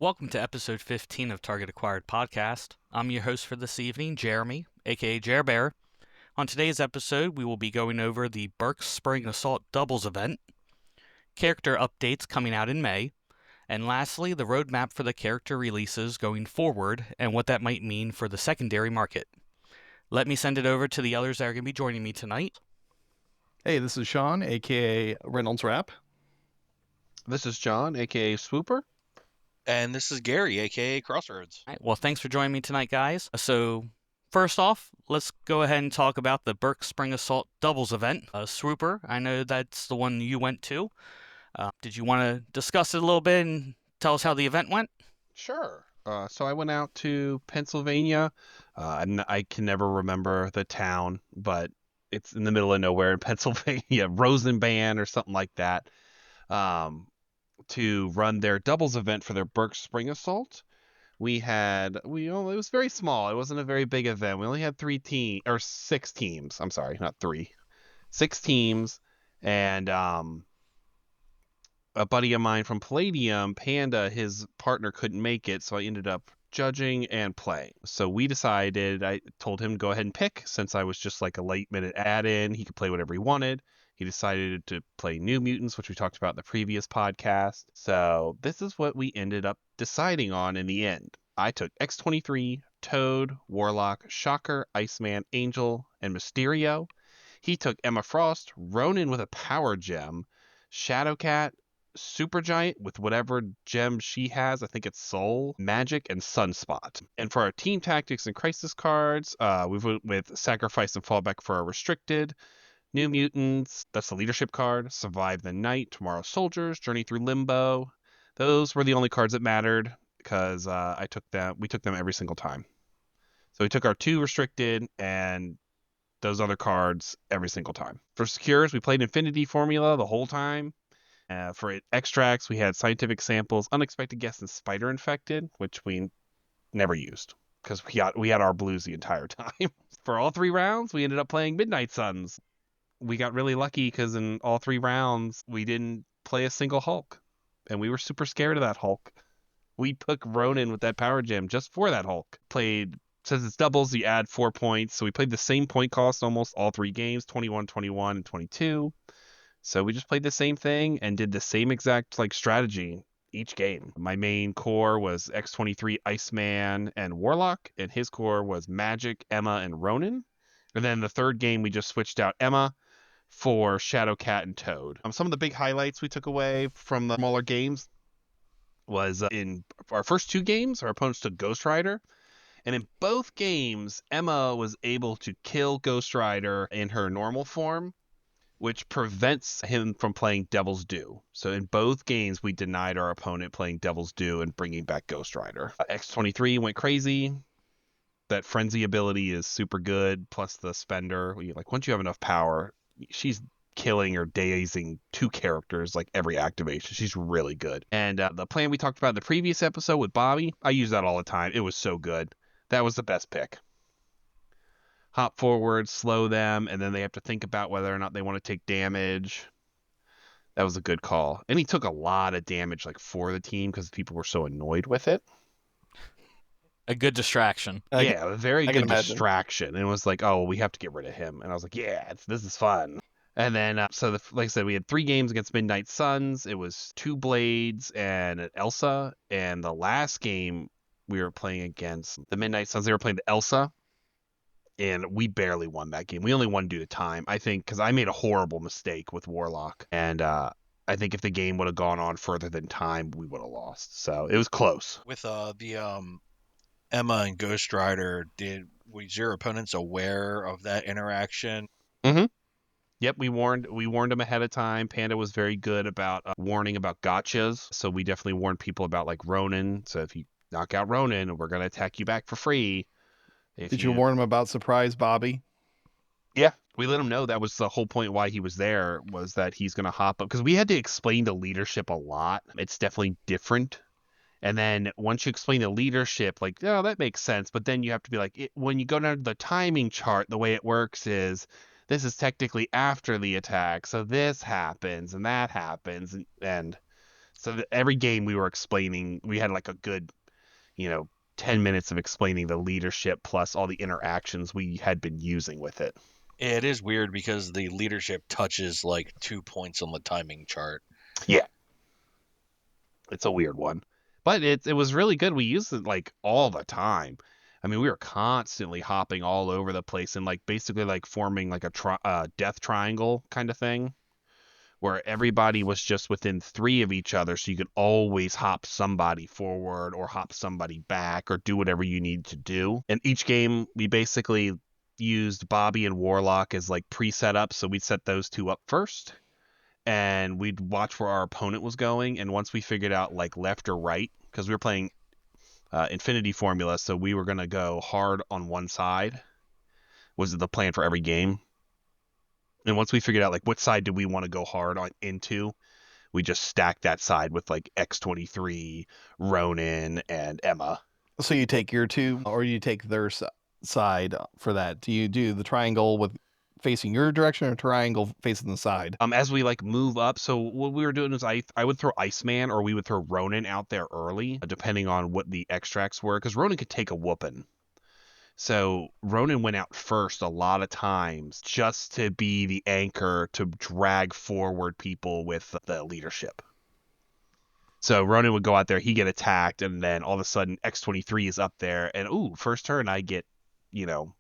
Welcome to episode 15 of Target Acquired Podcast. I'm your host for this evening, Jeremy, aka Jer Bear. On today's episode, we will be going over the Burke Spring Assault Doubles event, character updates coming out in May, and lastly, the roadmap for the character releases going forward and what that might mean for the secondary market. Let me send it over to the others that are going to be joining me tonight. Hey, this is Sean, aka Reynolds Rap. This is John, aka Swooper. And this is Gary, aka Crossroads. All right, well, thanks for joining me tonight, guys. So, first off, let's go ahead and talk about the Burke Spring Assault Doubles event. Swooper, I know that's the one you went to. Did you want to discuss it a little bit and tell us how the event went? Sure. So I went out to Pennsylvania. And I can never remember the town, but it's in the middle of nowhere in Pennsylvania, Rosenban or something like that, to run their doubles event for their Burke Spring Assault. It was very small. It wasn't a very big event. We only had 6 teams. I'm sorry, not 3. 6 teams, and a buddy of mine from Palladium, Panda, his partner couldn't make it, so I ended up judging and playing. So I told him to go ahead and pick, since I was just like a late minute add-in. He could play whatever he wanted. He decided to play New Mutants, which we talked about in the previous podcast. So this is what we ended up deciding on in the end. I took X-23, Toad, Warlock, Shocker, Iceman, Angel, and Mysterio. He took Emma Frost, Ronin with a power gem, Shadowcat, Supergiant with whatever gem she has. I think it's Soul, Magic, and Sunspot. And for our team tactics and crisis cards, we went with Sacrifice and Fallback for our restricted. New Mutants, that's the leadership card. Survive the Night, Tomorrow's Soldiers, Journey Through Limbo. Those were the only cards that mattered because we took them every single time. So we took our 2 restricted and those other cards every single time. For secures, we played Infinity Formula the whole time. For extracts, we had Scientific Samples, Unexpected Guests, and Spider Infected, which we never used because we had our blues the entire time. For all 3 rounds, we ended up playing Midnight Suns. We got really lucky because in all 3 rounds, we didn't play a single Hulk. And we were super scared of that Hulk. We took Ronin with that power gem just for that Hulk. Since it's doubles, you add 4 points. So we played the same point cost almost all 3 games, 21, 21, and 22. So we just played the same thing and did the same exact strategy each game. My main core was X-23, Iceman, and Warlock. And his core was Magic, Emma, and Ronin. And then the third game, we just switched out Emma for Shadowcat and Toad. Some of the big highlights we took away from the smaller games was in our first 2 games, our opponents took Ghost Rider. And in both games, Emma was able to kill Ghost Rider in her normal form, which prevents him from playing Devil's Due. So in both games, we denied our opponent playing Devil's Due and bringing back Ghost Rider. X-23 went crazy. That Frenzy ability is super good, plus the Spender. Once you have enough power, she's killing or dazing 2 characters every activation. She's really good. And the plan we talked about in the previous episode with Bobby, I use that all the time. It was so good. That was the best pick. Hop forward, slow them, and then they have to think about whether or not they want to take damage. That was a good call. And he took a lot of damage for the team because people were so annoyed with it. A good distraction. A very good distraction. And it was we have to get rid of him. And I was like, this is fun. And then, like I said, we had 3 games against Midnight Suns. It was 2 Blades and an Elsa. And the last game we were playing against the Midnight Suns, they were playing the Elsa. And we barely won that game. We only won due to time, I think, because I made a horrible mistake with Warlock. And I think if the game would have gone on further than time, we would have lost. So it was close. With the Emma and Ghost Rider, was your opponents aware of that interaction? Mm-hmm. Yep, we warned them ahead of time. Panda was very good about warning about gotchas. So we definitely warned people about Ronin. So if you knock out Ronin, we're going to attack you back for free. Did you warn him about Surprise Bobby? Yeah, we let him know that was the whole point why he was there, was that he's going to hop up. Because we had to explain the leadership a lot. It's definitely different. And then once you explain the leadership, that makes sense. But then you have to be when you go down to the timing chart, the way it works is this is technically after the attack. So this happens and that happens. And So every game we were explaining, we had like a good, 10 minutes of explaining the leadership plus all the interactions we had been using with it. It is weird because the leadership touches like 2 points on the timing chart. Yeah. It's a weird one. But it was really good. We used it like all the time. I mean, we were constantly hopping all over the place and like basically like forming like a death triangle kind of thing where everybody was just within 3 of each other, so you could always hop somebody forward or hop somebody back or do whatever you need to do. And each game, we basically used Bobby and Warlock as like pre-setup, so we'd set those two up first, and we'd watch where our opponent was going. And once we figured out like left or right, because we were playing Infinity Formula, so we were gonna go hard on one side, was the plan for every game. And once we figured out like what side do we want to go hard on into, we just stacked that side with like X-23, Ronin, and Emma. So you take your two, or you take their side for that? Do you do the triangle with facing your direction or triangle facing the side? As we like move up, so what we were doing is I would throw Iceman or we would throw Ronin out there early, depending on what the extracts were, because Ronin could take a whooping. So Ronin went out first a lot of times just to be the anchor to drag forward people with the leadership. So Ronin would go out there, he get attacked, and then all of a sudden X-23 is up there, and ooh, first turn I get, 2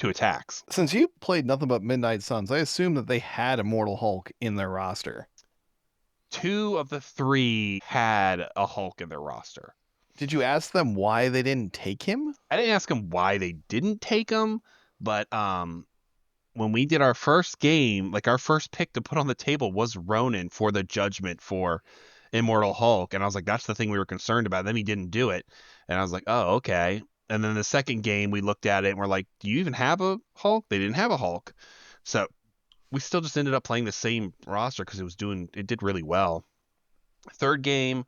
attacks. Since you played nothing but Midnight Suns, I assume that they had Immortal Hulk in their roster. 2 of the 3 had a Hulk in their roster. Did you ask them why they didn't take him? I didn't ask them why they didn't take him, but when we did our first game, like our first pick to put on the table was Ronin for the judgment for Immortal Hulk, and I was like, that's the thing we were concerned about. Then he didn't do it, and I was like, oh, okay. And then the second game, we looked at it and we're like, do you even have a Hulk? They didn't have a Hulk, so we still just ended up playing the same roster because it did really well. Third game,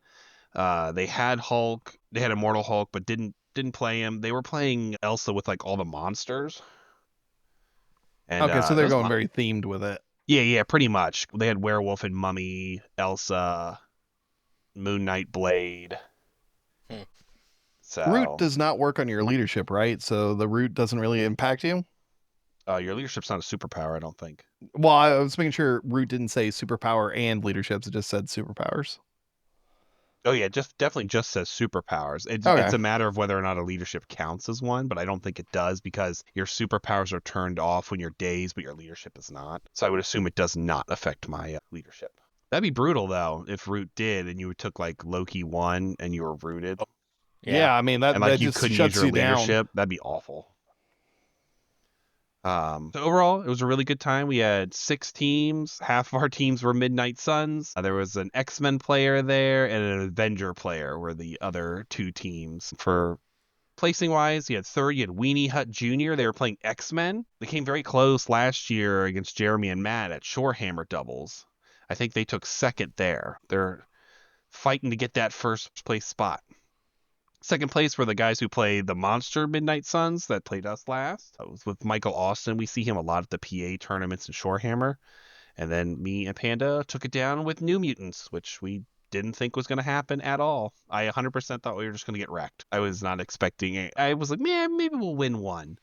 they had Hulk, they had Immortal Hulk, but didn't play him. They were playing Elsa with like all the monsters. And Okay, so they're going very themed with it. Yeah, pretty much. They had Werewolf and Mummy, Elsa, Moon Knight Blade. So Root does not work on your leadership, right? So the root doesn't really impact you? your leadership's not a superpower, I don't think. Well, I was making sure root didn't say superpower and leaderships. It just said superpowers. Oh yeah, definitely just says superpowers. It's Okay. a matter of whether or not a leadership counts as one, but I don't think it does because your superpowers are turned off when you're dazed, but your leadership is not. So I would assume it does not affect my leadership. That'd be brutal though if root did, and you took like Loki 1 and you were rooted. Yeah, I mean that, and like that you just couldn't shuts use your you down. leadership. That'd be awful. So overall, it was a really good time. We had 6 teams. Half of our teams were Midnight Suns. There was an X-Men player there and an Avenger player were the other 2 teams. For placing wise, you had third, you had Weenie Hut Jr. They were playing X-Men. They came very close last year against Jeremy and Matt at Shorehammer doubles. I think they took second there. They're fighting to get that first place spot. Second place were the guys who played the Monster Midnight Suns that played us last. It was with Michael Austin. We see him a lot at the PA tournaments in Shorehammer. And then me and Panda took it down with New Mutants, which we didn't think was going to happen at all. I 100% thought we were just going to get wrecked. I was not expecting it. I was like, man, maybe we'll win one.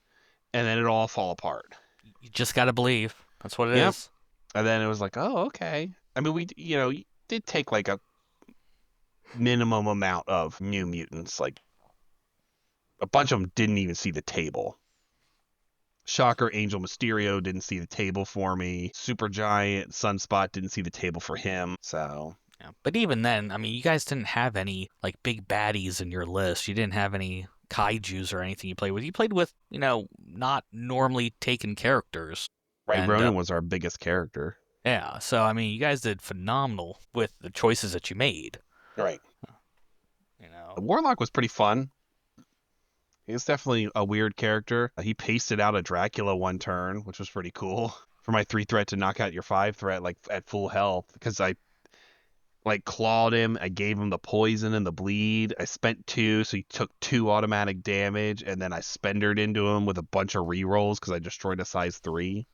And then it all fall apart. You just gotta believe. That's what it is. And then it was like, oh, okay. I mean, we did take like a minimum amount of New Mutants. Like a bunch of them didn't even see the table. Shocker, Angel Mysterio didn't see the table for me. Supergiant, Sunspot didn't see the table for him. So Yeah. But even then, I mean, you guys didn't have any like big baddies in your list. You didn't have any kaijus or anything you played with. You played with, not normally taken characters. right, And, Ronan was our biggest character. Yeah, so I mean, you guys did phenomenal with the choices that you made. Right. You Warlock was pretty fun. He's definitely a weird character. He pasted out a Dracula one turn, which was pretty cool. For my 3 threat to knock out your 5 threat like at full health, because I like clawed him. I gave him the poison and the bleed. I spent 2, so he took 2 automatic damage, and then I spendered into him with a bunch of rerolls because I destroyed a size 3.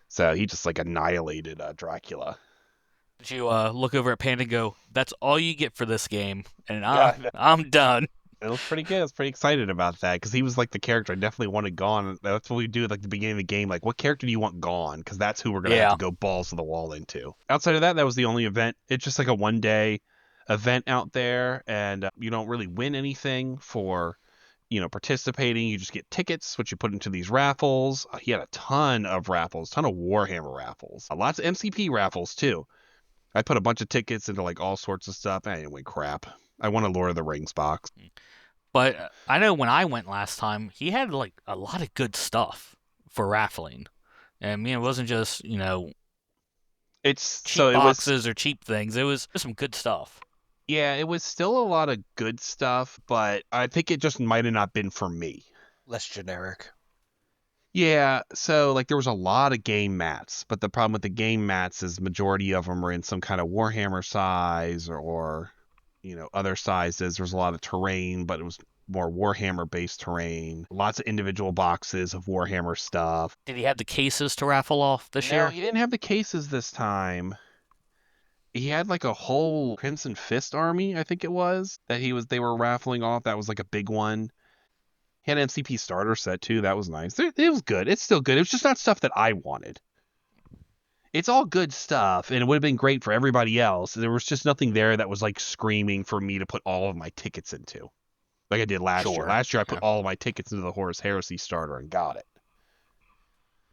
So he just like annihilated Dracula. Did you look over at Panda and go, "That's all you get for this game," and Yeah, I'm done. it was pretty good. I was pretty excited about that because he was like the character I definitely wanted gone. That's what we do at like the beginning of the game. Like, what character do you want gone? Because that's who we're gonna have Yeah, to go balls to the wall into. Outside of that, that was the only event. It's just like a 1 day event out there, and you don't really win anything for participating. You just get tickets, which you put into these raffles. He had a ton of raffles, ton of Warhammer raffles, lots of MCP raffles too. I put a bunch of tickets into like all sorts of stuff. I didn't win crap. I won a Lord of the Rings box. but I know when I went last time, he had like a lot of good stuff for raffling. And I mean, it wasn't just It's cheap so it was boxes or cheap things. It was some good stuff. Yeah, it was still a lot of good stuff, but I think it just might have not been for me. Less generic. Yeah, so like there was a lot of game mats, but the problem with the game mats is majority of them are in some kind of Warhammer size or other sizes. There's a lot of terrain, but it was more Warhammer based terrain. Lots of individual boxes of Warhammer stuff. Did he have the cases to raffle off this No, year? he didn't have the cases this time. He had like a whole Crimson Fist army, I think it was, that they were raffling off. That was like a big one. He had an MCP starter set too. That was nice. It was good. It's still good. It was just not stuff that I wanted. It's all good stuff, and it would have been great for everybody else. There was just nothing there that was like screaming for me to put all of my tickets into, like I did last year. Sure. Last year I put Yeah. all of my tickets into the Horus Heresy starter and got it.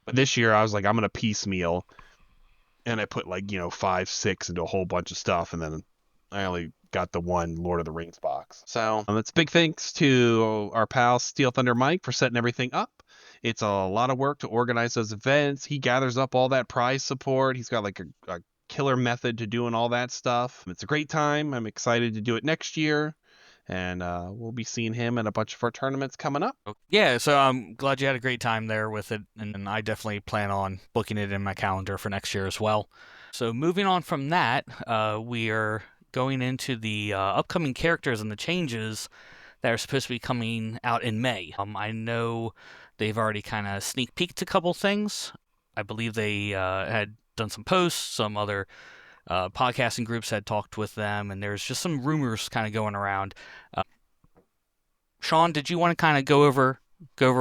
But this year I was like, I'm gonna piecemeal, and I put like 5, 6 into a whole bunch of stuff, and then I only got the one Lord of the Rings box. So it's big thanks to our pal Steel Thunder Mike for setting everything up. It's a lot of work to organize those events. He gathers up all that prize support. He's got like a killer method to doing all that stuff. It's a great time. I'm excited to do it next year. And we'll be seeing him at a bunch of our tournaments coming up. Yeah, so I'm glad you had a great time there with it, and I definitely plan on booking it in my calendar for next year as well. So moving on from that, we are going into the upcoming characters and the changes that are supposed to be coming out in May. I know they've already kind of sneak peeked a couple things. I believe they had done some posts, some other podcasting groups had talked with them, and there's just some rumors kind of going around. Sean, did you want to kind of go over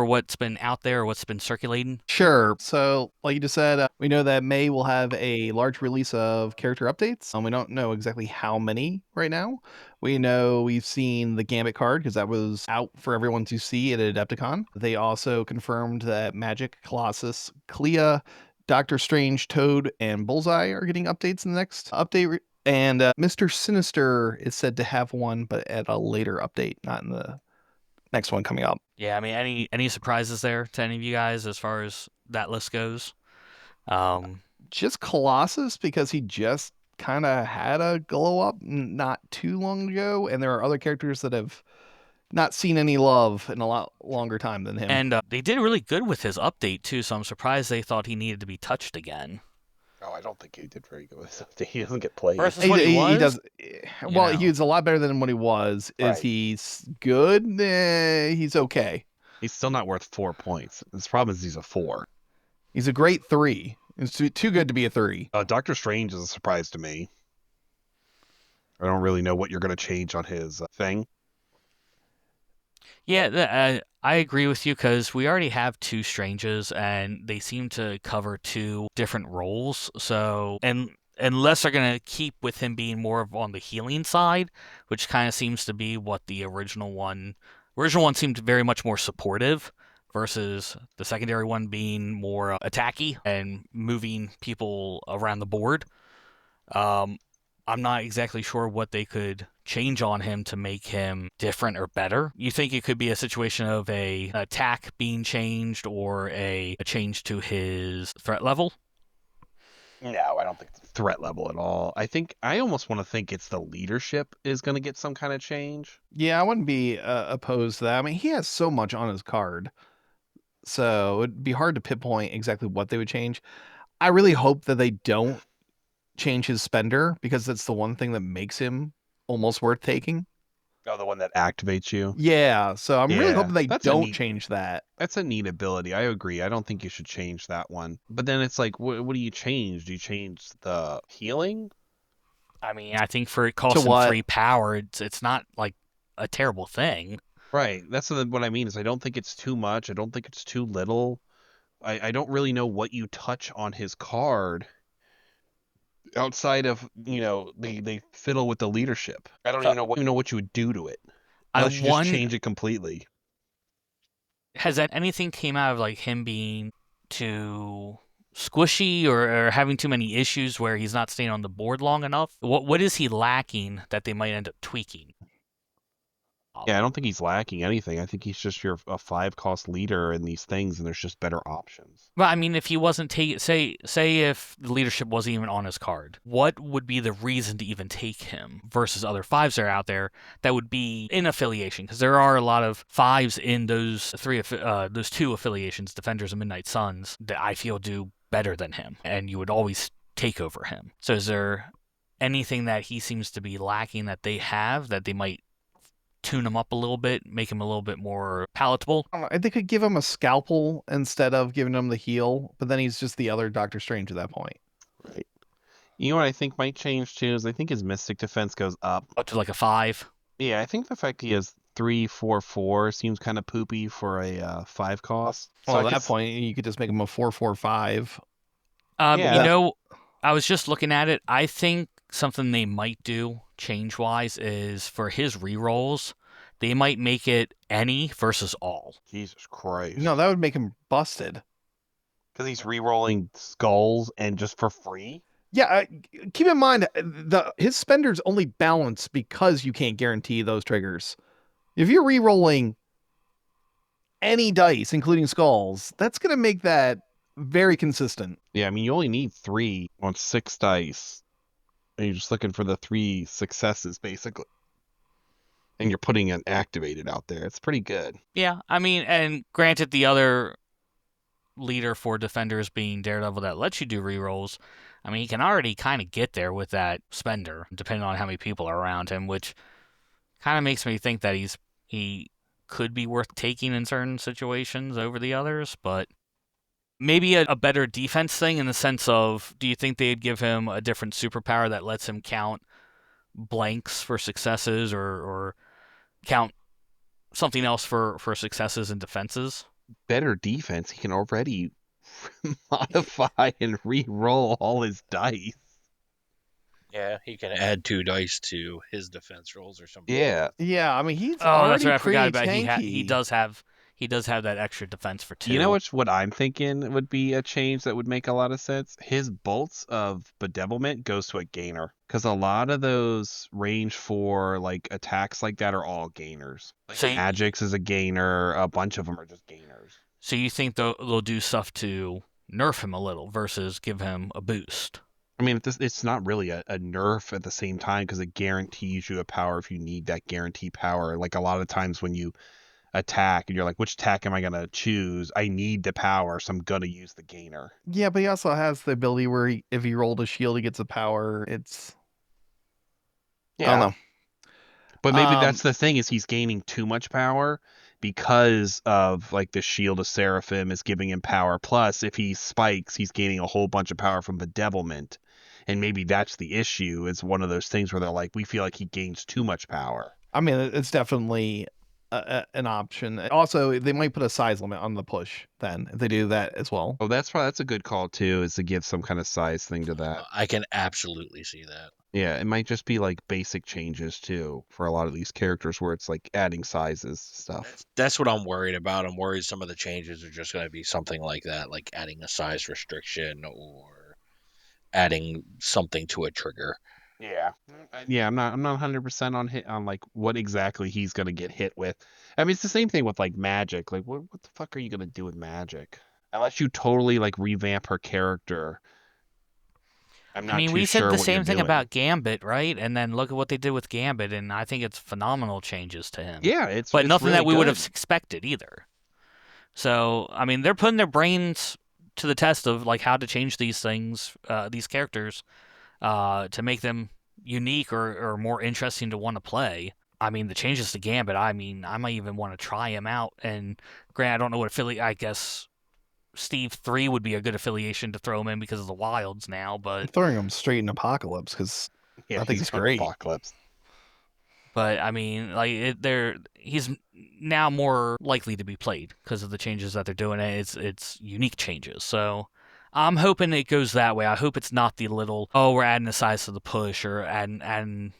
what's been out there, or what's been circulating? Sure. So, like you just said, we know that May will have a large release of character updates. We don't know exactly how many right now. We know we've seen the Gambit card because that was out for everyone to see at Adepticon. They also confirmed that Magic, Colossus, Clea, Doctor Strange, Toad, and Bullseye are getting updates in the next update. And Mr. Sinister is said to have one, but at a later update, not in the next one coming up. Yeah, I mean, any surprises there to any of you guys as far as that list goes? Um, Just Colossus because he just kind of had a glow up not too long ago, and there are other characters that have not seen any love in a lot longer time than him. and they did really good with his update too, so I'm surprised they thought he needed to be touched again. Oh, I don't think he did very good with something. He doesn't get played. Versus what he was? does well. know. He's a lot better than what he was. Right. Is he's good? He's okay. He's still not worth 4 points. His problem is he's a 4. He's a great 3. It's too good to be a 3. Doctor Strange is a surprise to me. I don't really know what you're going to change on his thing. Yeah, I agree with you because we already have 2 Stranges, and they seem to cover 2 different roles. So, and unless they're gonna keep with him being more of on the healing side, which kind of seems to be what the original one. Original one seemed very much more supportive, versus the secondary one being more attacky and moving people around the board. Um, I'm not exactly sure what they could change on him to make him different or better. You think it could be a situation of an attack being changed or a change to his threat level? No, I don't think it's threat level at all. I almost want to think it's the leadership is going to get some kind of change. Yeah, I wouldn't be opposed to that. I mean, he has so much on his card, so it'd be hard to pinpoint exactly what they would change. I really hope that they don't change his spender because that's the one thing that makes him almost worth taking. Oh, the one that activates you. Yeah, so I'm really Yeah, hoping they that's a don't neat- change that. That's a neat ability. I agree. I don't think you should change that one. But then it's like, what do you change? Do you change the healing? I mean, I think for it costing what? 3 power, it's not like a terrible thing. Right. That's what I mean is I don't think it's too much. I don't think it's too little. I don't really know what you touch on his card outside of, they fiddle with the leadership. I don't even know what you would do to it unless you just change it completely. Has that anything came out of like him being too squishy or having too many issues where he's not staying on the board long enough? What is he lacking that they might end up tweaking? Yeah, I don't think he's lacking anything. I think he's just a 5-cost leader in these things, and there's just better options. Well, I mean, if he wasn't taking, say if the leadership wasn't even on his card, what would be the reason to even take him versus other 5s that are out there that would be in affiliation? Because there are a lot of 5s in those those 2 affiliations, Defenders and Midnight Suns, that I feel do better than him, and you would always take over him. So is there anything that he seems to be lacking that they have that they might tune him up a little bit, make him a little bit more palatable? I don't know, they could give him a scalpel instead of giving him the heal, but then he's just the other Doctor Strange at that point. Right. You know what I think might change too is I think his mystic defense goes up to like a 5. Yeah, I think the fact he has 3/4/4 seems kind of poopy for a 5 cost. Well, at that point, you could just make him a 4/4/5. Yeah. I was just looking at it. I think something they might do change-wise is for his rerolls, they might make it any versus all. Jesus Christ. No, that would make him busted. Because he's rerolling skulls and just for free? Yeah, keep in mind his spenders only balance because you can't guarantee those triggers. If you're re-rolling any dice, including skulls, that's going to make that very consistent. Yeah, I mean, you only need 3 on 6 dice. And you're just looking for the 3 successes, basically. And you're putting an activated out there. It's pretty good. Yeah, I mean, and granted, the other leader for Defenders being Daredevil that lets you do rerolls, I mean, he can already kind of get there with that spender, depending on how many people are around him, which kind of makes me think that he could be worth taking in certain situations over the others, but maybe a better defense thing in the sense of, do you think they'd give him a different superpower that lets him count blanks for successes or count something else for successes and defenses? Better defense. He can already modify and re-roll all his dice. Yeah, he can add 2 dice to his defense rolls or something. Yeah. Yeah, I mean, he's that's right. I pretty forgot about tanky. he does have that extra defense for 2. You know what I'm thinking would be a change that would make a lot of sense? His bolts of bedevilment goes to a gainer. Because a lot of those range for like attacks like that are all gainers. Like So Magic's is a gainer, a bunch of them are just gainers. So you think they'll do stuff to nerf him a little versus give him a boost? I mean, it's not really a nerf at the same time because it guarantees you a power if you need that guaranteed power. Like a lot of times when you attack and you're like, which attack am I going to choose? I need the power, so I'm going to use the gainer. Yeah, but he also has the ability where if he rolled a shield, he gets a power. It's... I don't know. But maybe that's the thing is he's gaining too much power because of like the Shield of Seraphim is giving him power. Plus, if he spikes, he's gaining a whole bunch of power from bedevilment. And maybe that's the issue. It's one of those things where they're like, we feel like he gains too much power. I mean, it's definitely an option. Also, they might put a size limit on the push then if they do that as well. Oh, that's a good call too, is to give some kind of size thing to that. I can absolutely see that. Yeah, it might just be like basic changes too for a lot of these characters where it's like adding sizes stuff. That's what I'm worried about. I'm worried some of the changes are just going to be something like that, like adding a size restriction or adding something to a trigger. Yeah. I'm not 100% on like what exactly he's going to get hit with. I mean, it's the same thing with like Magic. Like what the fuck are you going to do with Magic? Unless you totally like revamp her character. I mean, we said the same thing about Gambit, right? And then look at what they did with Gambit, and I think it's phenomenal changes to him. Yeah, it's nothing really that we good. would have expected either. So, I mean, they're putting their brains to the test of like how to change these things, these characters, to make them unique or more interesting to want to play. I mean, the changes to Gambit, I mean, I might even want to try him out. And granted, I don't know what affiliate, I guess Steve 3 would be a good affiliation to throw him in because of the Wilds now, but... I'm throwing him straight in Apocalypse because I think he's on great. Apocalypse. But I mean, like he's now more likely to be played because of the changes that they're doing. It's unique changes. So I'm hoping it goes that way. I hope it's not the little we're adding a size to the push or adding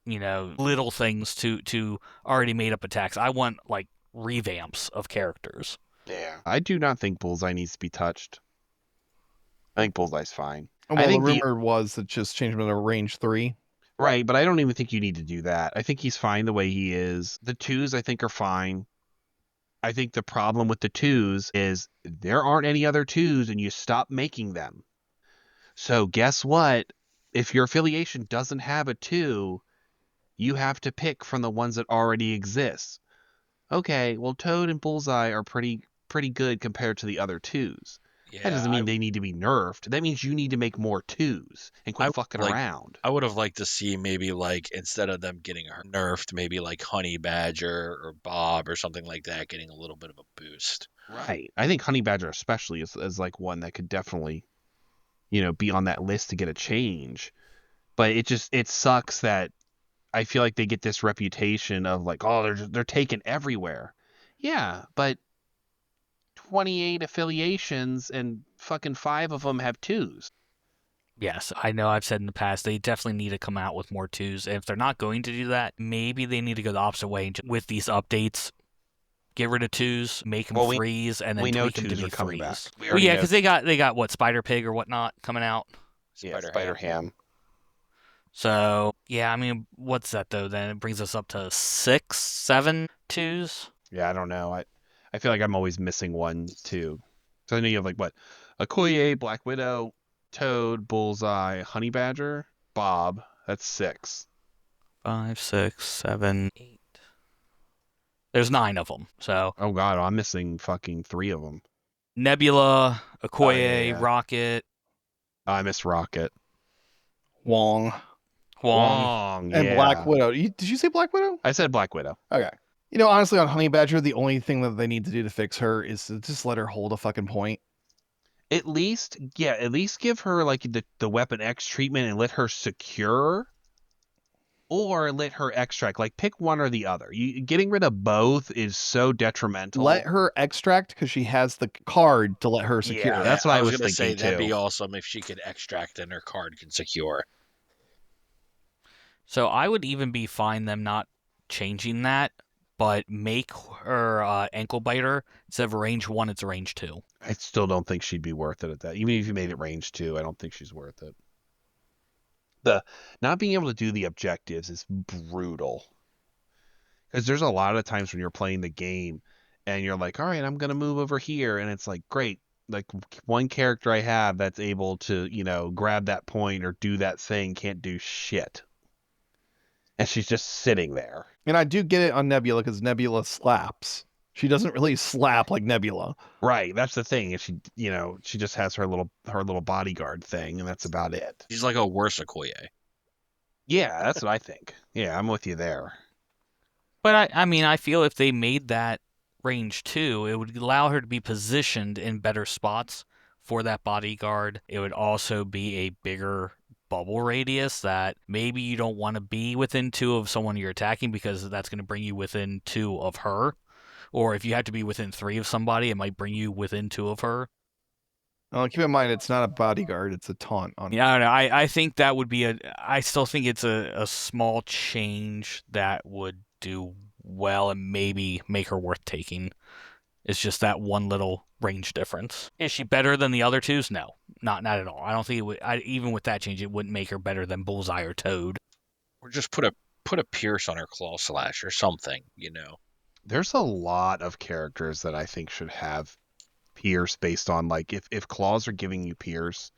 little things to already made up attacks. I want like revamps of characters. Yeah. I do not think Bullseye needs to be touched. I think Bullseye's fine. Well, I think the rumor was that just change him to range 3. Right, but I don't even think you need to do that. I think he's fine the way he is. The 2s I think are fine. I think the problem with the 2s is there aren't any other 2s and you stop making them. So guess what? If your affiliation doesn't have a 2, you have to pick from the ones that already exist. Okay, well Toad and Bullseye are pretty good compared to the other 2s. That doesn't mean they need to be nerfed. That means you need to make more 2s and quit fucking around. I would have liked to see maybe like instead of them getting nerfed, maybe like Honey Badger or Bob or something like that getting a little bit of a boost. Right. I think Honey Badger especially is like one that could definitely, be on that list to get a change. But it sucks that I feel like they get this reputation of like, oh, they're taken everywhere. Yeah, but 28 affiliations and fucking 5 of them have 2s. Yes, I know I've said in the past they definitely need to come out with more 2s. And if they're not going to do that, maybe they need to go the opposite way and with these updates. Get rid of 2s, make them 3s, and then tweak them to be 3s. Well, yeah, because they got what, Spider Pig or whatnot coming out. Yeah, Spider Ham. So yeah, I mean, what's that though? Then it brings us up to 6, 7 2s. Yeah, I don't know. I feel like I'm always missing one too. So I know you have like what, Okoye, Black Widow, Toad, Bullseye, Honey Badger, Bob. That's 6. 5, 6, 7, 8. There's 9 of them. So. Oh god, I'm missing fucking 3 of them. Nebula, Okoye, Rocket. I miss Rocket. Wong. And Black Widow. Did you say Black Widow? I said Black Widow. Okay. Honestly, on Honey Badger, the only thing that they need to do to fix her is to just let her hold a fucking point. At least give her like the Weapon X treatment and let her secure, or let her extract. Like pick one or the other. Getting rid of both is so detrimental. Let her extract because she has the card to let her secure. Yeah, that's what I was gonna thinking say. too. That'd be awesome if she could extract and her card can secure. So I would even be fine them not changing that, but make her ankle biter instead of a range 1, it's a range 2. I still don't think she'd be worth it at that. Even if you made it range 2, I don't think she's worth it. The not being able to do the objectives is brutal. Because there's a lot of times when you're playing the game and you're like, all right, I'm going to move over here. And it's like, great. Like one character I have that's able to, grab that point or do that thing can't do shit. And she's just sitting there. And I do get it on Nebula because Nebula slaps. She doesn't really slap like Nebula. Right, that's the thing. She just has her little bodyguard thing, and that's about it. She's like a worse Okoye. Yeah, that's what I think. Yeah, I'm with you there. But I mean, I feel if they made that range 2, it would allow her to be positioned in better spots for that bodyguard. It would also be a bigger bubble radius that maybe you don't want to be within 2 of someone you're attacking because that's going to bring you within 2 of her. Or if you have to be within 3 of somebody, it might bring you within 2 of her. Keep in mind, it's not a bodyguard; it's a taunt. Yeah, I don't know. I think that would be I still think it's a small change that would do well and maybe make her worth taking. It's just that one little range difference. Is she better than the other 2s? No, not at all. I don't think it would. Even with that change, it wouldn't make her better than Bullseye or Toad. Or just put a pierce on her claw slash or something. There's a lot of characters that I think should have pierce based on like if claws are giving you pierce.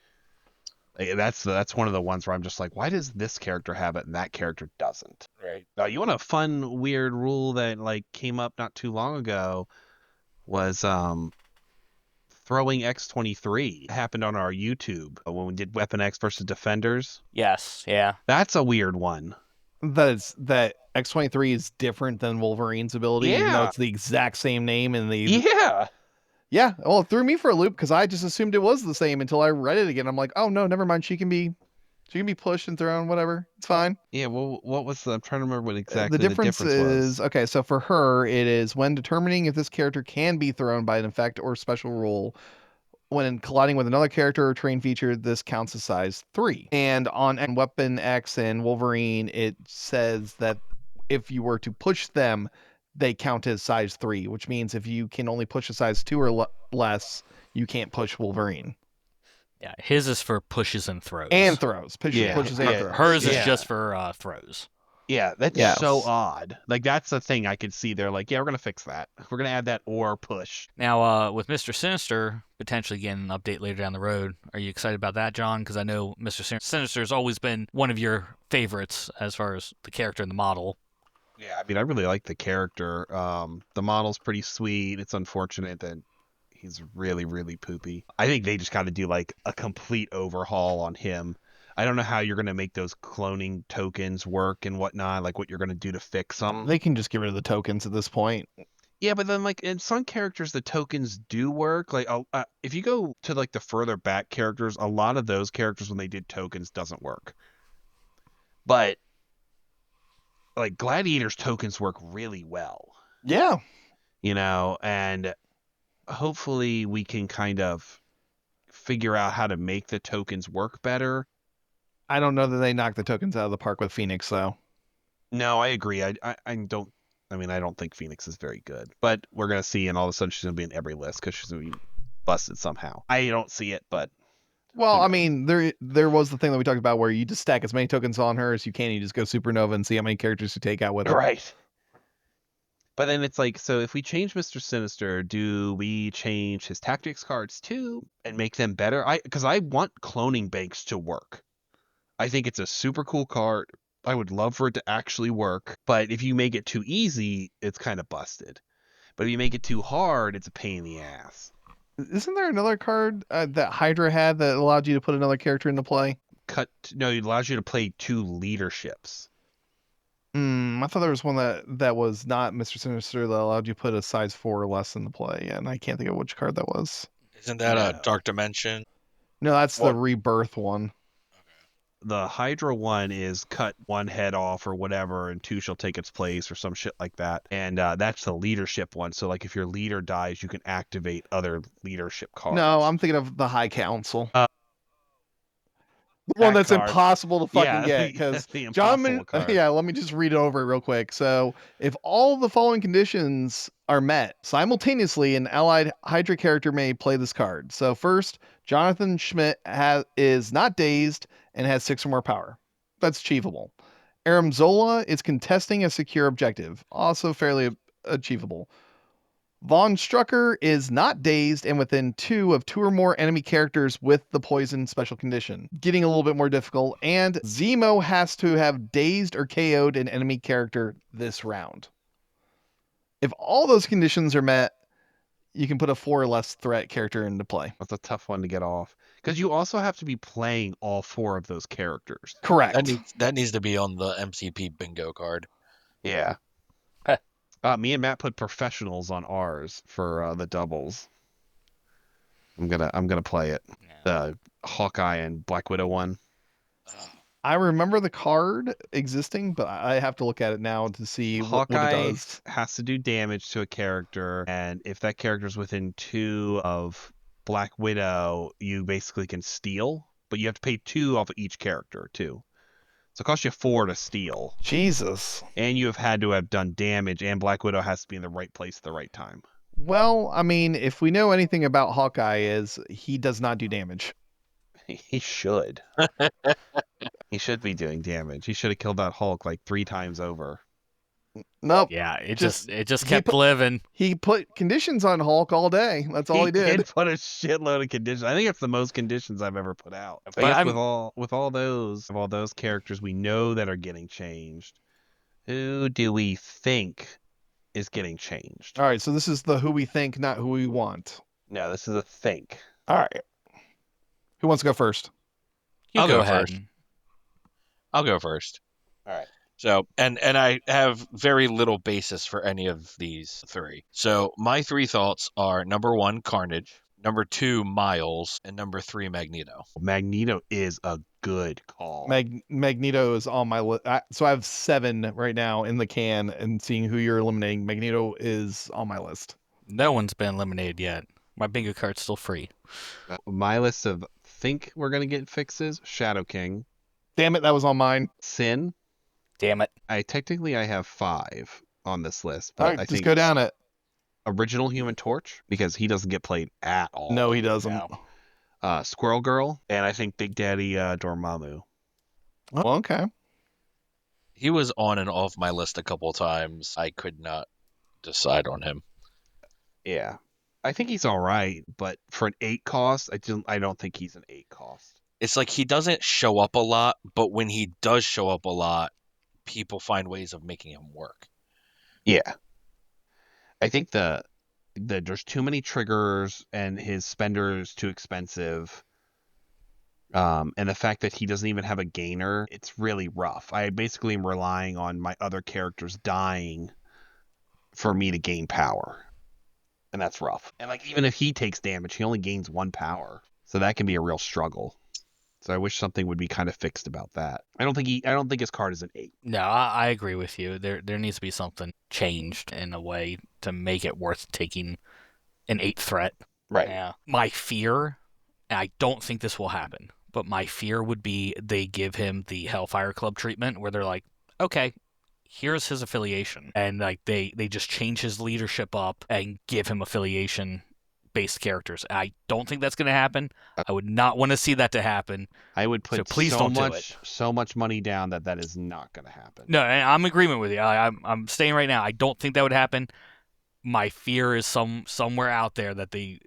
That's one of the ones where I'm just like, why does this character have it and that character doesn't? Right. Now, you want a fun weird rule that like came up not too long ago was throwing X-23. It happened on our YouTube when we did Weapon X versus Defenders. Yes, yeah. That's a weird one. That X-23 is different than Wolverine's ability, even though it's the exact same name and Yeah, well, it threw me for a loop because I just assumed it was the same until I read it again. I'm like, oh no, never mind. She can be So you can be pushed and thrown, whatever. It's fine. Yeah, well, what was I'm trying to remember what exactly The difference was. is, okay, so for her, it is when determining if this character can be thrown by an effect or special rule. When colliding with another character or train feature, this counts as size 3. And on Weapon X and Wolverine, it says that if you were to push them, they count as size 3, which means if you can only push a size 2 or less, you can't push Wolverine. Yeah, his is for pushes and throws. And throws. Yeah, Pushes yeah. and throws. Hers is Yeah. just for throws. Yeah, that's Yes. so odd. Like, that's the thing I could see. They're like, yeah, we're going to fix that. We're going to add that or push. Now, with Mr. Sinister potentially getting an update later down the road, are you excited about that, John? Because I know Mr. Sinister has always been one of your favorites as far as the character and the model. Yeah, I mean, I really like the character. The model's pretty sweet. It's unfortunate that he's really, really poopy. I think they just got to do, like, a complete overhaul on him. I don't know how you're going to make those cloning tokens work and whatnot, like what you're going to do to fix them. They can just get rid of the tokens at this point. Yeah, but then, like, in some characters, the tokens do work. Like, if you go to, like, the further back characters, a lot of those characters, when they did tokens, doesn't work. But, like, Gladiator's tokens work really well. Yeah. You know, and hopefully we can kind of figure out how to make the tokens work better. I don't know that they knocked the tokens out of the park with Phoenix, though. No, I agree. I don't. I mean, I don't think Phoenix is very good, but we're gonna see, and all of a sudden she's gonna be in every list because she's gonna be busted somehow. I don't see it, but well, I mean, there was the thing that we talked about where you just stack as many tokens on her as you can. You just go supernova and see how many characters you take out with her. Right. But then it's like, so if we change Mr. Sinister, do we change his tactics cards too and make them better? Because I want cloning banks to work. I think it's a super cool card. I would love for it to actually work. But if you make it too easy, it's kind of busted. But if you make it too hard, it's a pain in the ass. Isn't there another card that Hydra had that allowed you to put another character into play? No, it allows you to play 2 leaderships. I thought there was one that was not Mr. Sinister that allowed you to put a size 4 or less into play, and I can't think of which card that was. Isn't that a Dark Dimension? No, that's the Rebirth one. The Hydra one is cut 1 head off or whatever, and 2 shall take its place or some shit like that. And that's the leadership one. So, like, if your leader dies, you can activate other leadership cards. No, I'm thinking of the High Council. The That one that's card. impossible to fucking Yeah, get, because that's the John. impossible card. Yeah, let me just read it over real quick. So, if all the following conditions are met simultaneously, an allied Hydra character may play this card. So, first, Jonathan Schmidt is not dazed and has 6 or more power. That's achievable. Aram Zola is contesting a secure objective, also fairly achievable. Von Strucker is not dazed and within 2 of 2 or more enemy characters with the poison special condition, getting a little bit more difficult. And Zemo has to have dazed or KO'd an enemy character this round. If all those conditions are met, you can put a 4 or less threat character into play. That's a tough one to get off. Because you also have to be playing all 4 of those characters. Correct. That needs to be on the MCP bingo card. Yeah. Me and Matt put professionals on ours for the doubles. I'm gonna play it. Yeah. The Hawkeye and Black Widow one. I remember the card existing, but I have to look at it now to see what it Hawkeye does. has to do damage to a character, and if that character is within 2 of Black Widow, you basically can steal, but you have to pay 2 off of each character too. So it costs you 4 to steal. Jesus. And you have had to have done damage, and Black Widow has to be in the right place at the right time. Well, I mean, if we know anything about Hawkeye, is he does not do damage. He should. He should be doing damage. He should have killed that Hulk like 3 times over. Nope. Yeah, it Just- just he kept put- living. He put conditions on Hulk all day. That's all he did. did put a shitload of conditions. I think it's the most conditions I've ever put out. But But yes, I'm- with all those characters we know that are getting changed, who do we think is getting changed? All right, so this is the who we think, not who we want. No, this is a think. All right. Who wants to go first? You I'll go go ahead. first. I'll go first. All right. So, and I have very little basis for any of these 3. So my 3 thoughts are: number 1, Carnage; number 2, Miles; and number 3, Magneto. Magneto is a good call. Magneto is on my list. So I have 7 right now in the can, and seeing who you're eliminating, Magneto is on my list. No one's been eliminated yet. My bingo card's still free. My list of think we're going to get fixes: Shadow King, Damn it, that was on mine. Sin. Damn it. I have 5 on this list, All but right, I just think go down it. Original Human Torch, because he doesn't get played at all. No, he doesn't. No. Squirrel Girl, and I think Big Daddy Dormammu. Well, okay. He was on and off my list a couple times. I could not decide on him. Yeah. I think he's all right, but for an 8 cost, I don't think he's an 8 cost. It's like he doesn't show up a lot, but when he does show up a lot, people find ways of making him work. Yeah. I think there's too many triggers and his spender is too expensive. And the fact that he doesn't even have a gainer, it's really rough. I basically am relying on my other characters dying for me to gain power. And that's rough. And like even if he takes damage, he only gains 1 power. So that can be a real struggle. So I wish something would be kind of fixed about that. I don't think his card is an 8. No, I agree with you. There needs to be something changed in a way to make it worth taking an 8 threat. Right. Yeah. My fear, and I don't think this will happen, but my fear would be they give him the Hellfire Club treatment where they're like, okay, here's his affiliation. And like they just change his leadership up and give him affiliation based characters. I don't think that's going to happen. I would not want to see that to happen. I would So put please don't do it. so much money down that is not going to happen. No, and I'm in agreement with you. I'm saying right now, I don't think that would happen. My fear is somewhere out there that they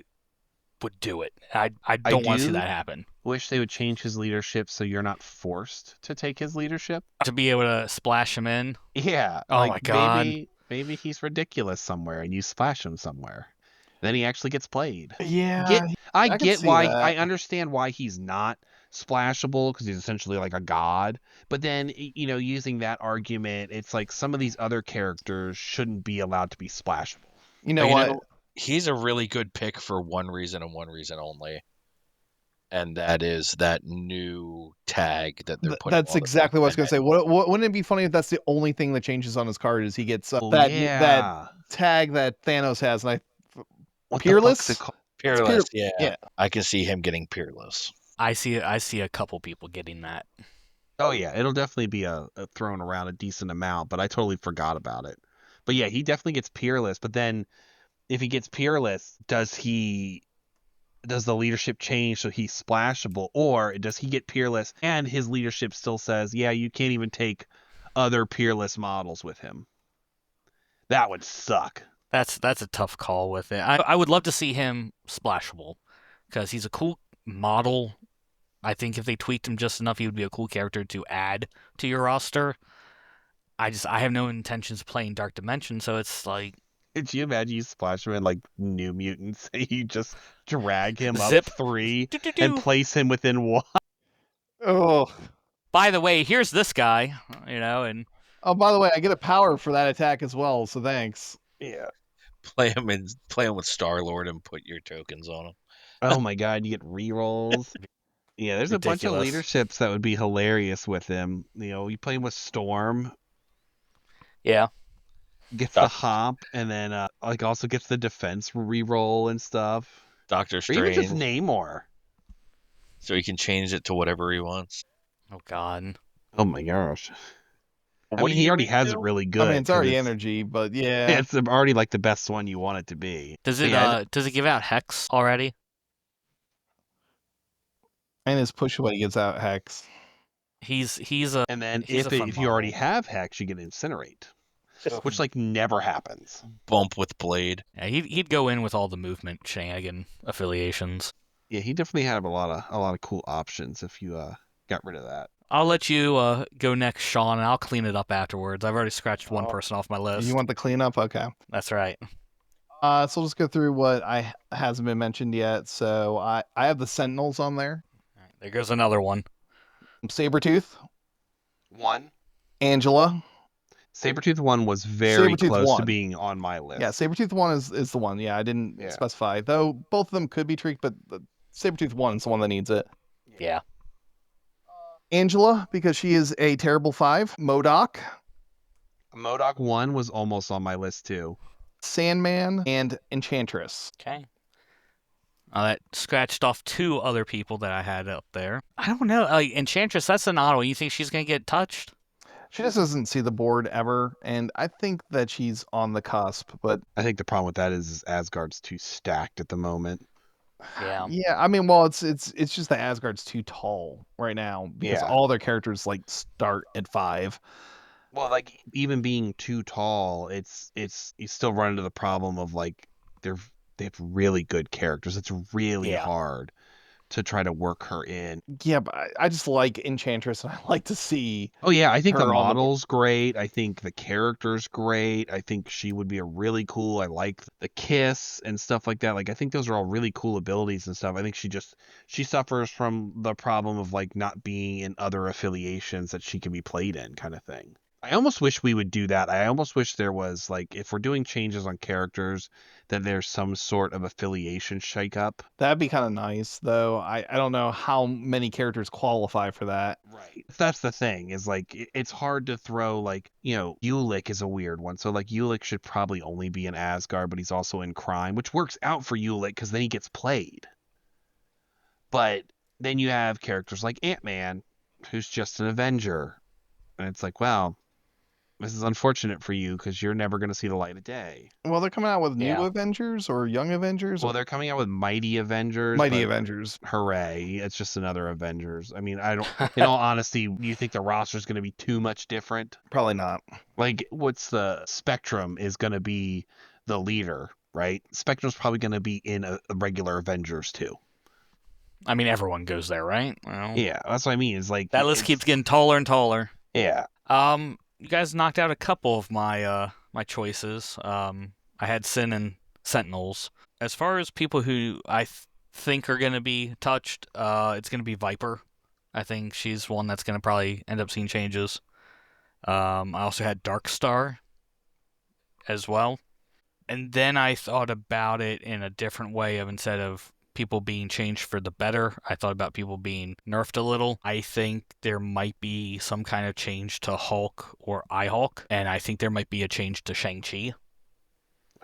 would do it. I don't want to see that happen. Wish they would change his leadership so you're not forced to take his leadership. To be able to splash him in. Yeah. Oh my God. Maybe he's ridiculous somewhere and you splash him somewhere. Then he actually gets played. Yeah. I can get see why. that. I understand why he's not splashable because he's essentially like a god. But then, using that argument, it's like some of these other characters shouldn't be allowed to be splashable. You know what? He's a really good pick for one reason and one reason only. And that is that new tag that they're putting. That's exactly what I was going to say. Wouldn't it be funny if that's the only thing that changes on his card is he gets that tag that Thanos has? And Peerless? Peerless, yeah. I can see him getting Peerless. I see a couple people getting that. Oh yeah, it'll definitely be a thrown around a decent amount, but I totally forgot about it. But yeah, he definitely gets Peerless. But then, if he gets Peerless, does the leadership change so he's splashable, or does he get Peerless and his leadership still says, yeah, you can't even take other Peerless models with him? That would suck. That's a tough call with it. I would love to see him splashable because he's a cool model. I think if they tweaked him just enough, he would be a cool character to add to your roster. I have no intentions of playing Dark Dimension, so it's like. Could you imagine you splash him in like New Mutants? You just drag him Zip. up 3 and place him within 1. Oh. By the way, here's this guy, and. Oh, by the way, I get a power for that attack as well, so thanks. Yeah. Play him with Star-Lord and put your tokens on him. Oh my God, you get rerolls. Yeah, there's a bunch of leaderships that would be hilarious with him. You play him with Storm. Yeah. Gets the hop, and then also gets the defense reroll and stuff. Doctor Strange. Or even just Namor. So he can change it to whatever he wants. Oh God. Oh my gosh. He already has it really good. I mean, it's already energy, but yeah. It's already like the best one you want it to be. Does it give out Hex already? And his push when he gets out Hex. He's a. And then if you already have Hex, you get Incinerate, which like never happens. Bump with Blade. Yeah, he'd go in with all the movement shenanigan affiliations. Yeah, he definitely had a lot of cool options if you got rid of that. I'll let you go next, Sean, and I'll clean it up afterwards. I've already scratched one person off my list. You want the cleanup? Okay. That's right. So we'll just go through what hasn't been mentioned yet. So I have the Sentinels on there. All right, there goes another one. Sabretooth. 1. Angela. Sabretooth 1 was very close to being on my list. Yeah, Sabretooth 1 is the one. Yeah, I didn't specify. Though both of them could be tweaked, but Sabretooth 1 is the one that needs it. Yeah. Angela, because she is a terrible 5. MODOK, MODOK 1 was almost on my list too. Sandman, and Enchantress. Okay. That scratched off 2 other people that I had up there. I don't know. Enchantress, that's an odd one. You think she's going to get touched? She just doesn't see the board ever, and I think that she's on the cusp, but I think the problem with that is Asgard's too stacked at the moment. Yeah. yeah, I mean, well, it's just that Asgard's too tall right now because Yeah. all their characters like start at 5. Well, like even being too tall, it's you still run into the problem of like they have really good characters. It's really Yeah. hard to try to work her in. Yeah, but I just like Enchantress, and I like to see. Oh yeah, I think the her on the board. model's great. I think the character's great. I think she would be a really cool. I like the kiss and stuff like that. Like I think those are all really cool abilities and stuff. I think she suffers from the problem of like not being in other affiliations that she can be played in, kind of thing. I almost wish we would do that. I almost wish there was like if we're doing changes on characters, that there's some sort of affiliation shakeup. That'd be kind of nice, though. I don't know how many characters qualify for that. Right. That's the thing is like it's hard to throw like, Ulick is a weird one. So like Ulick should probably only be in Asgard, but he's also in crime, which works out for Ulick because then he gets played. But then you have characters like Ant-Man, who's just an Avenger. And it's like, wow, this is unfortunate for you because you're never going to see the light of day. Well, they're coming out with new Yeah. Avengers or Young Avengers. Well, they're coming out with Mighty Avengers. Mighty but Avengers. hooray, it's just another Avengers. I mean, I don't, in all honesty, do you think the roster's going to be too much different? Probably not. Like, what's the Spectrum is going to be the leader, right? Spectrum's probably going to be in a regular Avengers too. I mean, everyone goes there, right? Well, Yeah, that's what I mean. Is like that list keeps getting taller and taller. Yeah. You guys knocked out a couple of my my choices. I had Sin and Sentinels. As far as people who I think are going to be touched, it's going to be Viper. I think she's one that's going to probably end up seeing changes. I also had Darkstar as well. And then I thought about it in a different way of instead of people being changed for the better, I thought about people being nerfed a little. I think there might be some kind of change to Hulk or iHulk, and I think there might be a change to Shang-Chi.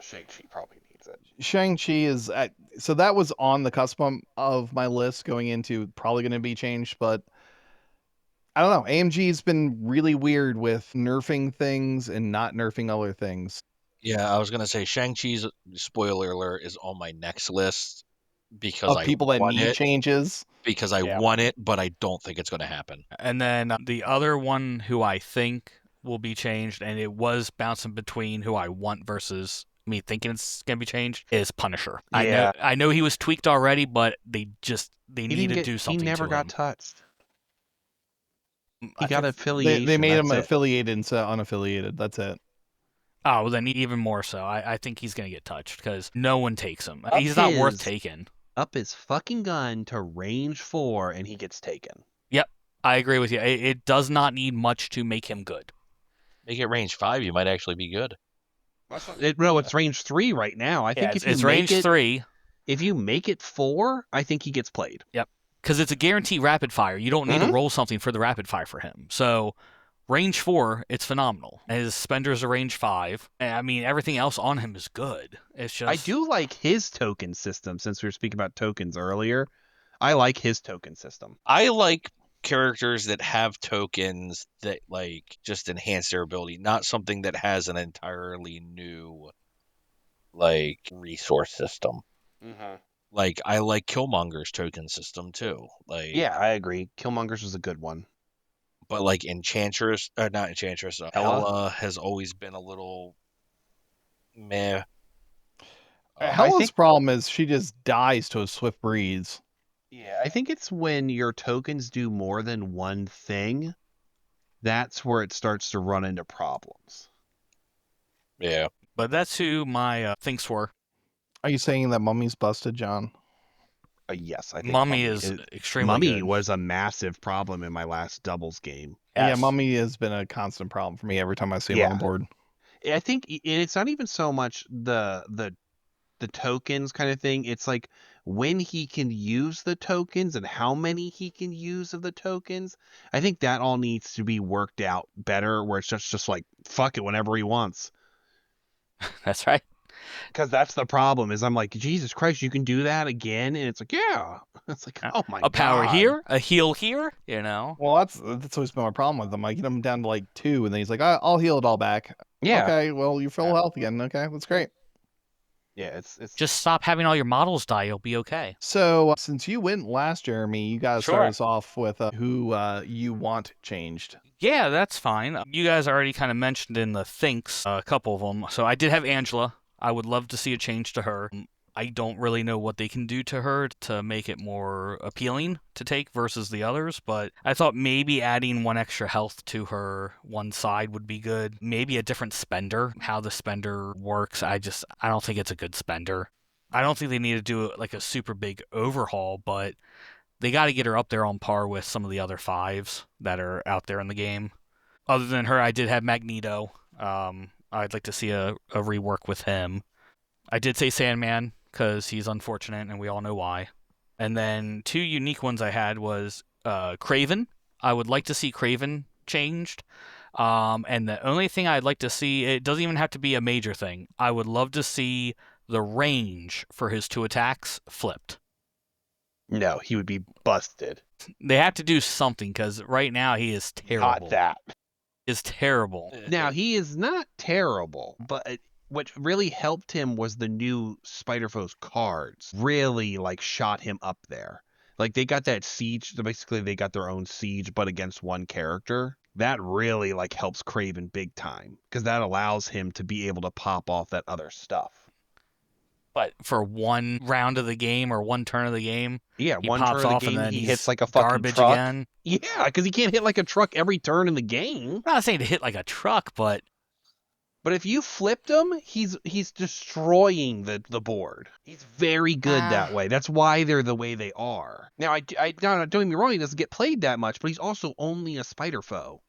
Shang-Chi probably needs it. Shang-Chi is so that was on the cusp of my list going into probably going to be changed, but I don't know. AMG's been really weird with nerfing things and not nerfing other things. Yeah, I was gonna say Shang-Chi's, spoiler alert, is on my next list because Of people that want need it. changes. Because I Yeah. want it, but I don't think it's gonna happen. And then the other one who I think will be changed, and it was bouncing between who I want versus me thinking it's gonna be changed, is Punisher. Yeah. I know he was tweaked already, but they He need to do something. He never to got him. touched. He I got think- affiliation. They made him that's it. affiliated instead of unaffiliated. That's it. Oh, well, then even more so. I think he's going to get touched because no one takes him. Up He's not worth his- taking. Up his fucking gun to range 4 and he gets taken. I agree with you. It does not need much to make him good. Make it range 5, you might actually be good. No, it's range 3 right now. I think if you it's make range it, 3 if you make it 4, I think he gets played. because it's a guaranteed rapid fire. You don't need to roll something for the rapid fire for him. So range 4, it's phenomenal. His suspenders are range 5. And I mean, everything else on him is good. It's just I do like his token system since we were speaking about tokens earlier. I like his token system. I like characters that have tokens that like just enhance their ability, not something that has an entirely new like resource system. Like I like Killmonger's token system too. Like Yeah, I agree. Killmonger's was a good one. but like Enchantress, or not Enchantress, Hela has always been a little meh. Hela's problem is she just dies to a swift breeze. Yeah, I think it's when your tokens do more than one thing, that's where it starts to run into problems. Yeah. But that's who my thinks were. Are you saying that Mummy's busted, John? Yes, I think Mummy is extremely Mummy good. was a massive problem in my last doubles game. Yeah, Yes. Mummy has been a constant problem for me every time I see him on the board. I think it's not even so much the the tokens kind of thing. It's like when he can use the tokens and how many he can use of the tokens. I think that all needs to be worked out better, where it's just like, fuck it whenever he wants. That's right. Because that's the problem, is I'm like, Jesus Christ, you can do that again? And it's like, yeah. It's like, oh my A power God. here, a heal here, you know. Well, that's always been my problem with him. I get him down to like 2, and then he's like, I'll heal it all back. Yeah. Okay, well, you're full health again. Okay, that's great. Yeah, it's Just stop having all your models die. You'll be okay. So, since you went last, Jeremy, you guys start Sure. us off with who you want changed. Yeah, that's fine. You guys already kind of mentioned in the thinks a couple of them. So I did have Angela. I would love to see a change to her. I don't really know what they can do to her to make it more appealing to take versus the others, but I thought maybe adding 1 extra health to her one side would be good. Maybe a different spender. How the spender works, I don't think it's a good spender. I don't think they need to do like a super big overhaul, but they got to get her up there on par with some of the other 5s that are out there in the game. Other than her, I did have Magneto. I'd like to see a rework with him. I did say Sandman because he's unfortunate and we all know why. And then 2 unique ones I had was Craven. I would like to see Craven changed. And the only thing I'd like to see, it doesn't even have to be a major thing. I would love to see the range for his 2 attacks flipped. No, he would be busted. They have to do something because right now he is terrible. Not that. Is terrible. Now, he is not terrible, but what really helped him was the new Spider-Foes cards. Really, like, shot him up there. Like, they got that siege. Basically, they got their own siege, but against one character. That really, like, helps Kraven big time, because that allows him to be able to pop off that other stuff. But for 1 round of the game or 1 turn of the game, yeah, he one pops turn of off the game, and then he he's hits like a fucking garbage truck. again. Yeah, because he can't hit like a truck every turn in the game. I'm not saying to hit like a truck, but if you flipped him, he's destroying the board. He's very good that way. That's why they're the way they are. Now, don't get me wrong, he doesn't get played that much, but he's also only a spider foe.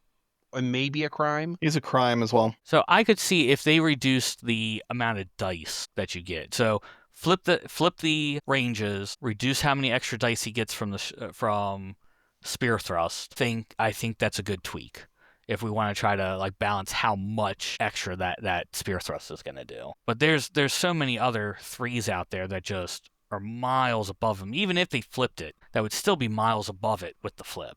And maybe a crime. He's a crime as well. So I could see if they reduced the amount of dice that you get. So flip the ranges, reduce how many extra dice he gets from spear thrust. I think that's a good tweak if we want to try to like balance how much extra that spear thrust is going to do. But there's so many other 3s out there that just are miles above him. Even if they flipped it, that would still be miles above it with the flip.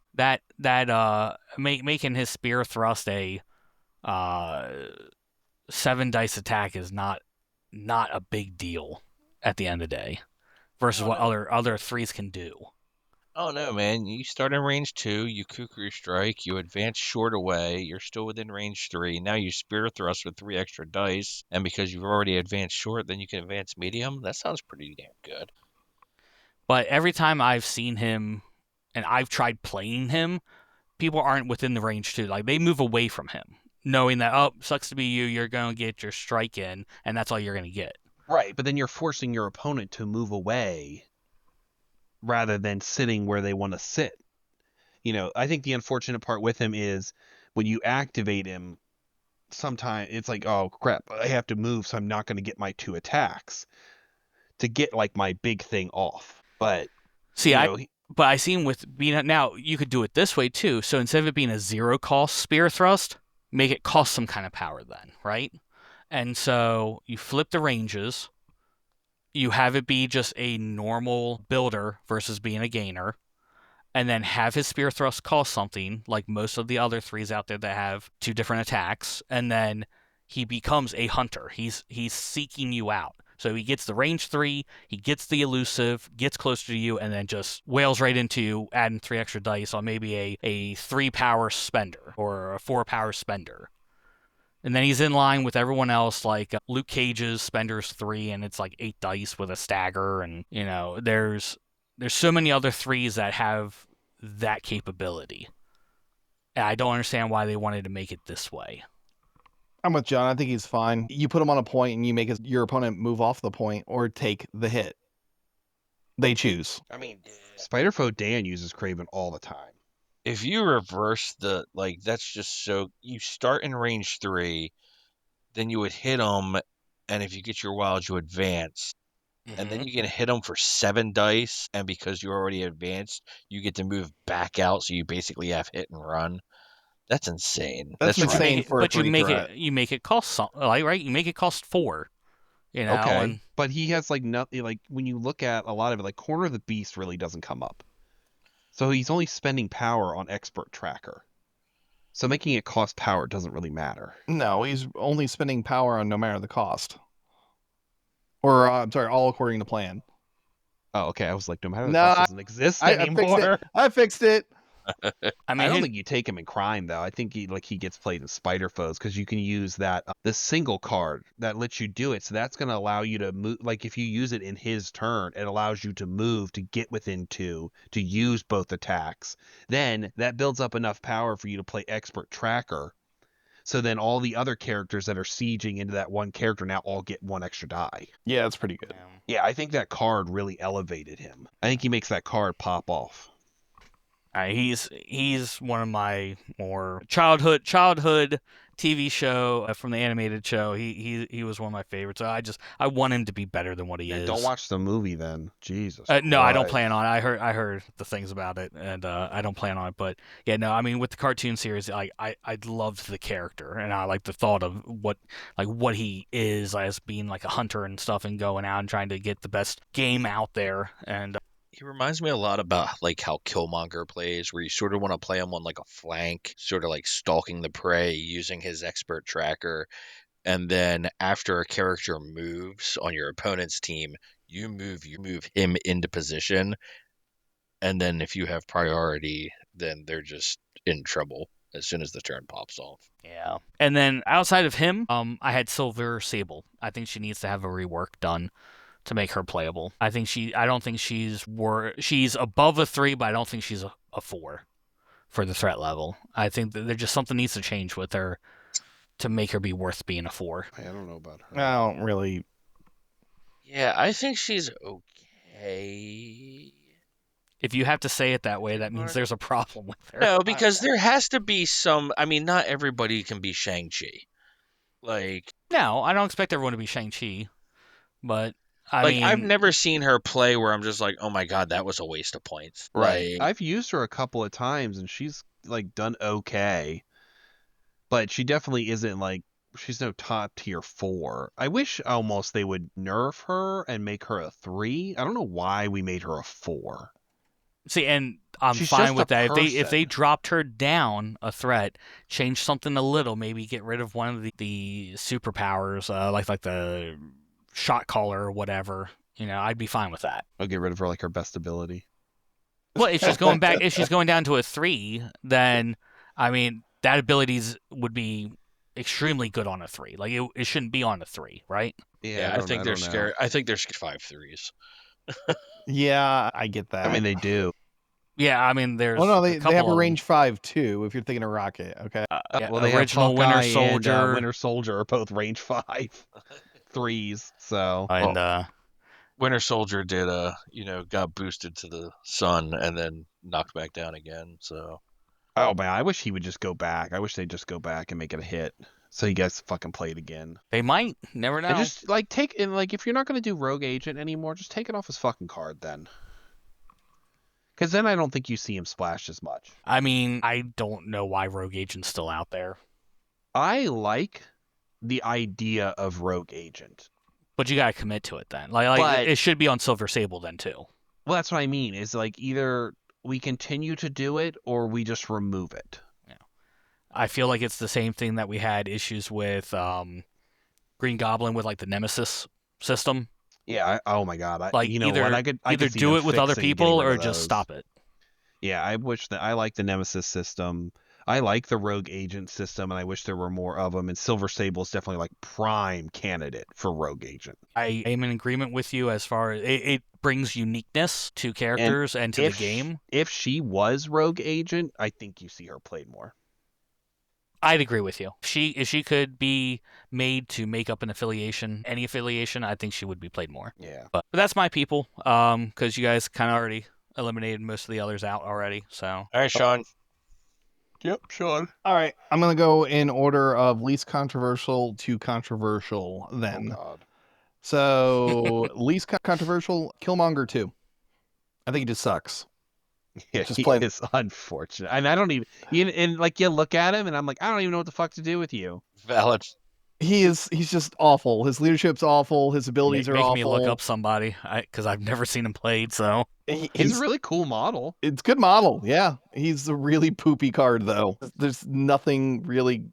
Making his spear thrust a 7 dice attack is not a big deal at the end of the day versus what other 3s can do. Oh no, man! You start in range 2, you kukri strike, you advance short away, you're still within range 3. Now you spear thrust with 3 extra dice, and because you've already advanced short, then you can advance medium. That sounds pretty damn good. But every time I've seen him, and I've tried playing him, people aren't within the range 2. Like they move away from him, knowing that sucks to be you. You're gonna get your strike in, and that's all you're gonna get. Right, but then you're forcing your opponent to move away rather than sitting where they want to sit. I think the unfortunate part with him is when you activate him, sometimes it's like, oh crap, I have to move, so I'm not going to get my 2 attacks to get like my big thing off. But see, but I see him with being now. You could do it this way too. So instead of it being a 0 cost spear thrust, make it cost some kind of power then, right? And so you flip the ranges. You have it be just a normal builder versus being a gainer, and then have his spear thrust cost something like most of the other 3s out there that have 2 different attacks, and then he becomes a hunter. He's seeking you out. So he gets the range 3, he gets the elusive, gets closer to you, and then just wails right into you, adding 3 extra dice on maybe a 3 power spender or a 4 power spender. And then he's in line with everyone else, like Luke Cage's Spender's 3, and it's like 8 dice with a stagger. And, there's so many other 3s that have that capability. And I don't understand why they wanted to make it this way. I'm with John. I think he's fine. You put him on a point and you make your opponent move off the point or take the hit. They choose. I mean, Spider-Foe Dan uses Kraven all the time. If you reverse that's just so you start in range 3, then you would hit him, and if you get your wild, you advance. and then Mhm. you can hit them for 7 dice, and because you're already advanced, you get to move back out, so you basically have hit and run. That's insane. That's But you right. make insane it, for a but you 3 make threat. it, you make it cost like right. You make it cost 4. You know, Okay, and but he has like nothing. Like when you look at a lot of it, like Corner of the Beast really doesn't come up. So he's only spending power on Expert Tracker. So making it cost power doesn't really matter. No, he's only spending power on no matter the cost. Or I'm sorry, all according to plan. Oh, okay. I was like, no matter the No, cost doesn't exist I fixed it. anymore. I fixed it. I I mean, don't think you take him in crime though. I think he gets played in Spider Foes because you can use that the single card that lets you do it. So that's going to allow you to move. Like if you use it in his turn, it allows you to move to get within 2 to use both attacks. Then that builds up enough power for you to play Expert Tracker. So then all the other characters that are sieging into that one character now all get 1 extra die. Yeah, that's pretty good. Yeah, I think that card really elevated him. I think he makes that card pop off. he's one of my more childhood TV show from the animated show. He was one of my favorites. I want him to be better than what he And is. don't watch the movie then. Jesus. No, I don't Christ. plan on it. I heard the things about it, and I don't plan on it. But yeah, no, I mean with the cartoon series, I loved the character, and I like the thought of what he is as being like a hunter and stuff, and going out and trying to get the best game out there. And He reminds me a lot about like how Killmonger plays, where you sort of want to play him on like a flank, sort of like stalking the prey using his expert tracker. And then after a character moves on your opponent's team, you move him into position. And then if you have priority, then they're just in trouble as soon as the turn pops off. yeah, and then outside of him, I had Silver Sable. I think she needs to have a rework done to make her playable. I don't think she's above a 3, but I don't think she's a 4 for the threat level. I think that there just something needs to change with her to make her be worth being a 4. I don't know about her. I don't really. Yeah, I think she's okay. If you have to say it that way, that means there's a problem with her. No, because there has to be some. I mean, not everybody can be Shang-Chi. Like, No, I don't expect everyone to be Shang-Chi, but I mean, I've never seen her play where I'm just like, oh my god, that was a waste of points. Right. Like, I've used her a couple of times and she's like done okay. But she definitely isn't like she's no top tier 4. I wish almost they would nerf her and make her a 3. I don't know why we made her a 4. see, and I'm She's fine just with a that. If they person. dropped her down a threat, change something a little, maybe get rid of one of the superpowers, like the shot caller or whatever. I'd be fine with that. I'll get rid of her like her best ability. Well, if she's going down to a 3, then I mean that abilities would be extremely good on a 3. Like it shouldn't be on a 3, right? yeah, I think they're scared. I think there's 5 threes. Yeah, I get that. I mean, they do. Yeah, I mean there's. Well, no, a they have couple a of them. range 5 too. If you're thinking of Rocket, okay. Yeah, Well, they original have Winter Hawkeye Soldier, and Winter Soldier are both range 5 3s. So and Winter Soldier did got boosted to the sun and then knocked back down again. So oh man, I wish he would just go back. I wish they'd just go back and make it a hit, so you guys fucking play it again. they might never know. And just like if you're not gonna do Rogue Agent anymore, just take it off his fucking card then. Because then I don't think you see him splashed as much. I mean, I don't know why Rogue Agent's still out there, I like the idea of Rogue Agent. but you gotta commit to it then. Like But- it should be on Silver Sable then too. Well, that's what I mean. Is like either we continue to do it or we just remove it. I feel like it's the same thing that we had issues with Green Goblin with like the Nemesis system. Yeah. Oh my God. Like you know either what? I could either see do them it with other fixing people getting rid or of just those. stop it. Yeah, I wish that I like the Nemesis system. I like the Rogue Agent system, and I wish there were more of them. And Silver Sable is definitely like prime candidate for Rogue Agent. I am in agreement with you as far as it brings uniqueness to characters and to the game. If she was Rogue Agent, I think you see her played more. I'd agree with you. If she could be made to make up an affiliation, any affiliation, I think she would be played more. Yeah. But that's my people, because you guys kind of already eliminated most of the others out already. So all right, Sean. Yep, Sean. All right, I'm gonna go in order of least controversial to controversial then. Oh God. So least controversial, Killmonger 2. I think he just sucks. Yeah, Just he plain- is unfortunate. And I don't even, and like, you look at him and I'm like, I don't even know what the fuck to do with you. Valid. He's just awful. His leadership's awful. His abilities are Make awful. me look up somebody, because I've never seen him played. So He's a really cool model. It's a good model. Yeah, he's a really poopy card though. There's nothing really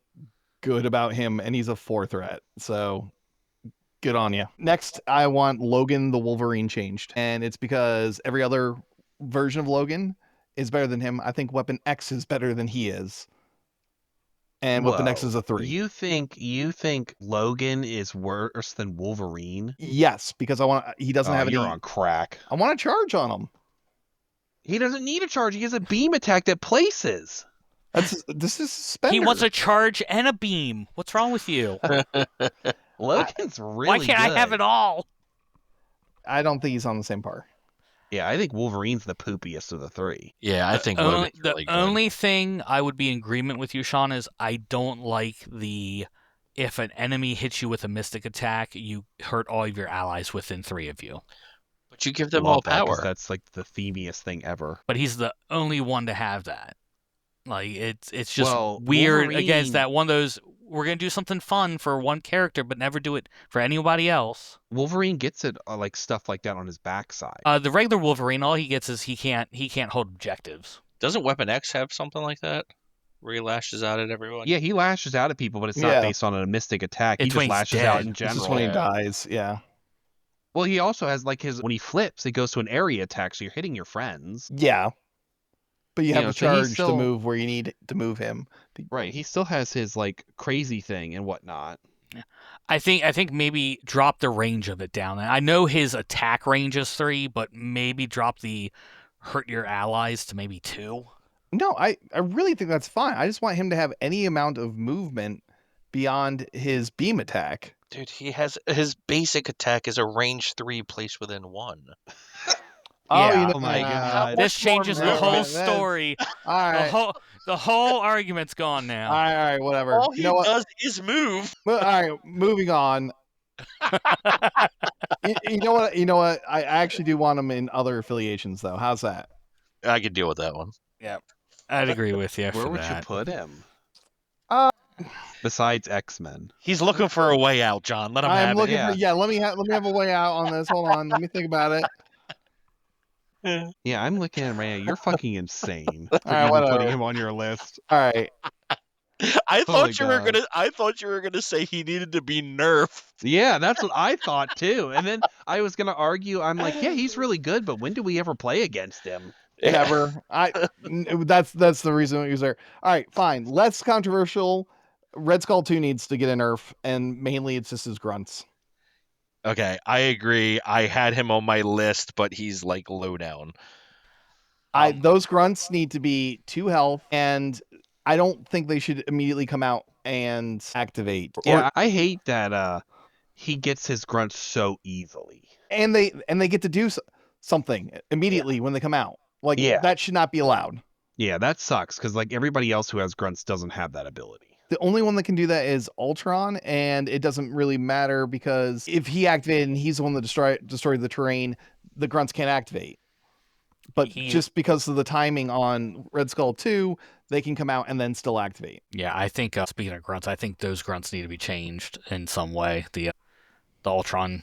good about him, and he's a 4 threat. So good on you. Next, I want Logan the Wolverine changed, and it's because every other version of Logan is better than him. I think Weapon X is better than he is, and Weapon X Whoa. is a 3. You think Logan is worse than Wolverine? Yes, because he doesn't have You're any. on crack. I want to charge on him. He doesn't need a charge. He has a beam attack that places. This is suspender. he wants a charge and a beam. What's wrong with you? Logan's really Why can't I have good. it all? I don't think he's on the same par. Yeah, I think Wolverine's the poopiest of the 3. Yeah, I think Logan's The really good. only thing I would be in agreement with you, Sean, is I don't like if an enemy hits you with a mystic attack, you hurt all of your allies within 3 of you. But you give them Love all that, 'cause power. that's like the themiest thing ever. But he's the only one to have that. Like it's just Well, weird. Again, Wolverine- it's that one of those, we're gonna do something fun for one character, but never do it for anybody else. Wolverine gets it like stuff like that on his backside. The regular Wolverine, all he gets is he can't hold objectives. Doesn't Weapon X have something like that? Where he lashes out at everyone? Yeah, he lashes out at people, but it's Yeah. not based on a mystic attack. He It's just when he's lashes dead. out in It's general. just when he Yeah. dies. Yeah. Well, he also has like when he flips, it goes to an area attack, so you're hitting your friends. Yeah. But you have know, a so he's charge still- to move where you need to move him. Right. He still has his like crazy thing and whatnot. I think maybe drop the range of it down. I know his attack range is 3, but maybe drop the hurt your allies to maybe 2. No, I really think that's fine. I just want him to have any amount of movement beyond his beam attack. Dude, he has his basic attack is a range 3 placed within 1. Yeah. you Oh my God. This changes the more whole movement? story. All right. The whole argument's gone now. All right, whatever. All he You know what? does is move. All right, moving on. You know what? You know what? I actually do want him in other affiliations, though. How's that? I could deal with that one. I'd agree with you Where for would you that. put him? Uh, Besides X-Men. He's looking for a way out, John. Let him I'm have looking yeah. for. Yeah, let me have a way out on this. Hold on, let me think about it. Yeah, I'm looking at him right now. You're fucking insane. All right, for even putting whatever. him on your list. All right. I thought Holy God. I thought you were gonna say he needed to be nerfed. Yeah, that's what I thought too. And then I was gonna argue. I'm like, yeah, he's really good, but when do we ever play against him? Never. That's the reason he was there. All right, fine. Less controversial. Red Skull 2 needs to get a nerf, and mainly it's just his grunts. Okay, I agree. I had him on my list, but he's like low down. Those grunts need to be 2 health, and I don't think they should immediately come out and activate. Yeah, I hate that he gets his grunts so easily. And they get to do something immediately when they come out. Like Yeah. that should not be allowed. Yeah, that sucks because like everybody else who has grunts doesn't have that ability. The only one that can do that is Ultron, and it doesn't really matter because if he activated and he's the one that destroyed the terrain, the grunts can't activate. But just because of the timing on Red Skull 2, they can come out and then still activate. Yeah, I think speaking of grunts, I think those grunts need to be changed in some way. The Ultron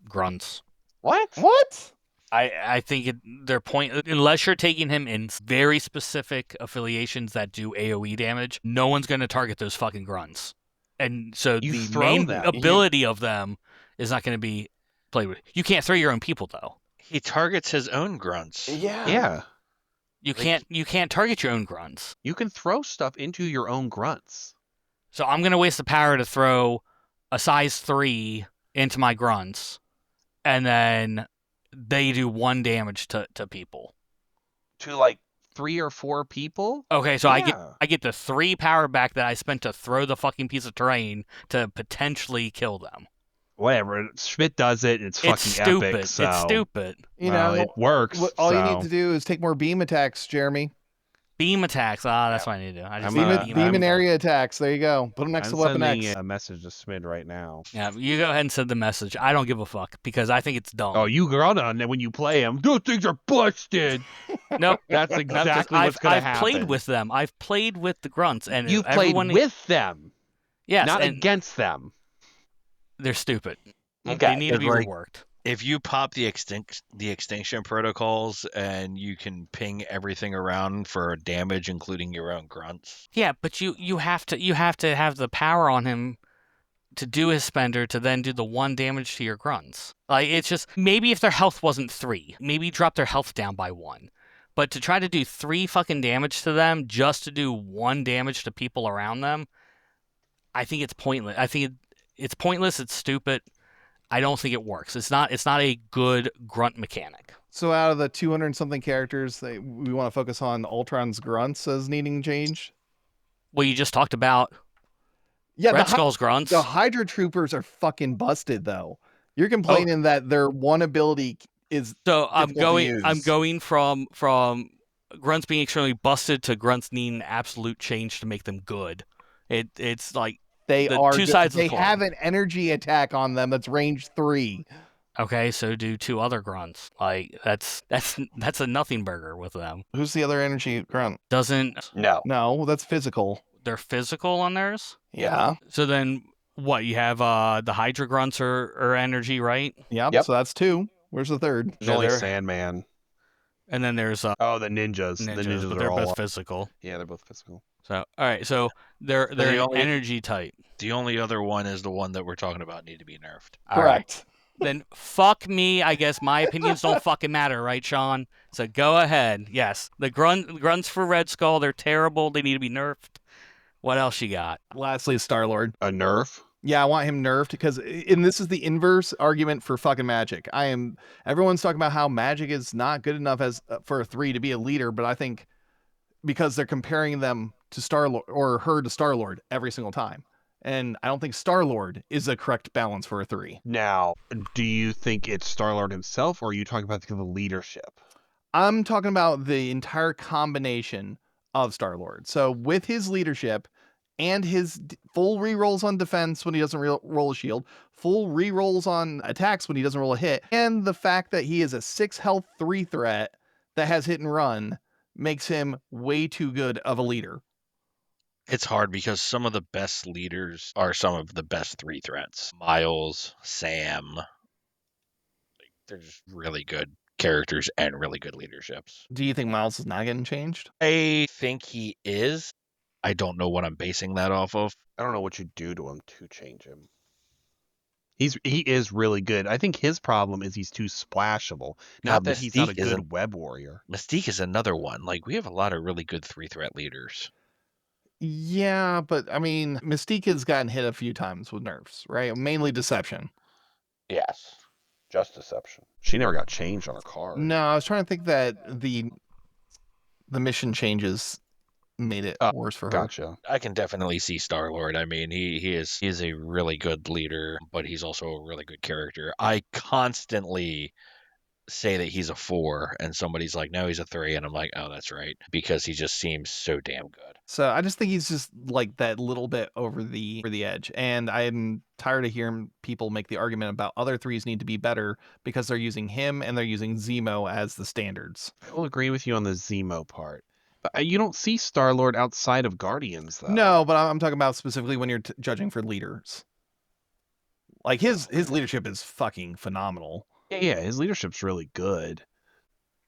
grunts. What? I think their point, unless you're taking him in very specific affiliations that do AoE damage, no one's going to target those fucking grunts. And so You the throw main them. ability of them is not going to be played with. You can't throw your own people though. He targets his own grunts. Yeah, You can't target your own grunts. you can throw stuff into your own grunts. So I'm going to waste the power to throw a size 3 into my grunts, and then they do 1 damage to people. To like 3 or 4 people? Okay, so Yeah. I get the 3 power back that I spent to throw the fucking piece of terrain to potentially kill them. Whatever. Schmidt does it, and it's fucking It's stupid. epic. So, It's stupid. You well, know, it works. all you so. need to do is take more beam attacks, Jeremy. Beam attacks. That's what I need to do. I just I'm, need uh, to Beam I'm- and area attacks. There you go. Put them next I'm to Weapon sending X. a message to Smid right now. Yeah, you go ahead and send the message. I don't give a fuck because I think it's dumb. Oh, you got on when you play him. Those things are busted. Nope. That's No, 'cause exactly what's going to I've happen. played with them. I've played with the grunts, and You've everyone played with them, yes, not and against them. they're stupid. Okay. They need to It's be like- reworked. If you pop the extinction protocols and you can ping everything around for damage, including your own grunts. Yeah, but you have to have the power on him to do his spender to then do the 1 damage to your grunts. Like, it's just, maybe if their health wasn't 3, maybe drop their health down by 1. But to try to do 3 fucking damage to them just to do 1 damage to people around them, I think it's pointless. I think it's pointless. It's stupid. I don't think it works. It's not a good grunt mechanic. So out of the 200 and something characters, we want to focus on Ultron's grunts as needing change. Well, you just talked about Yeah, Red Skull's grunts. the Hydra Troopers are fucking busted though. You're complaining that their one ability is So I'm difficult to use. going from grunts being extremely busted to grunts needing absolute change to make them good. It's like they the are two good. sides of They the coin. have an energy attack on them that's range 3. okay, so do 2 other grunts. Like that's a nothing burger with them. Who's the other energy grunt? Doesn't No. No, that's physical. they're physical on theirs? Yeah. So then what, you have the Hydra grunts are energy, right? Yep. So that's 2. Where's the third? There's only Sandman. And then there's Oh, the ninjas. The ninjas but are they're all both physical. Yeah, they're both physical. So all right, so they're the an only- energy type. The only other one is the one that we're talking about need to be nerfed. All right. Correct. Then fuck me. I guess my opinions don't fucking matter, right, Sean? So go ahead. Yes, the grunts for Red Skull, they're terrible. They need to be nerfed. What else you got? Lastly, Star-Lord. A nerf? Yeah, I want him nerfed because, and this is the inverse argument for fucking Magic. Everyone's talking about how Magic is not good enough as for a 3 to be a leader, but I think because they're comparing them to Star-Lord or her to Star-Lord every single time. And I don't think Star-Lord is a correct balance for a 3. Now, do you think it's Star-Lord himself, or are you talking about the leadership? I'm talking about the entire combination of Star-Lord. So with his leadership and his full rerolls on defense when he doesn't roll a shield, full rerolls on attacks when he doesn't roll a hit, and the fact that he is a 6 health 3 threat that has hit and run makes him way too good of a leader. It's hard because some of the best leaders are some of the best 3 threats. Miles, Sam, they're just really good characters and really good leaderships. Do you think Miles is not getting changed? I think he is. I don't know what I'm basing that off of. I don't know what you do to him to change him. He is really good. I think his problem is he's too splashable. Not that he's not a Mystique good isn't- web warrior. Mystique is another one. Like, we have a lot of really good 3 threat leaders. Yeah, but I mean, Mystique has gotten hit a few times with nerfs, right? Mainly deception. Yes. Just deception. She never got changed on her card. No, I was trying to think that the mission changes made it worse for her. Gotcha. I can definitely see Star-Lord. I mean, he is a really good leader, but he's also a really good character. I constantly say that he's a 4, and somebody's like, no, he's a 3, and I'm like, oh, that's right, because he just seems so damn good. So I just think he's just like that little bit over the edge, and I'm tired of hearing people make the argument about other 3s need to be better because they're using him and they're using Zemo as the standards. I will agree with you on the Zemo part. But you don't see Star-Lord outside of Guardians, though. No, but I'm talking about specifically when you're judging for leaders. Like his leadership is fucking phenomenal. Yeah, his leadership's really good.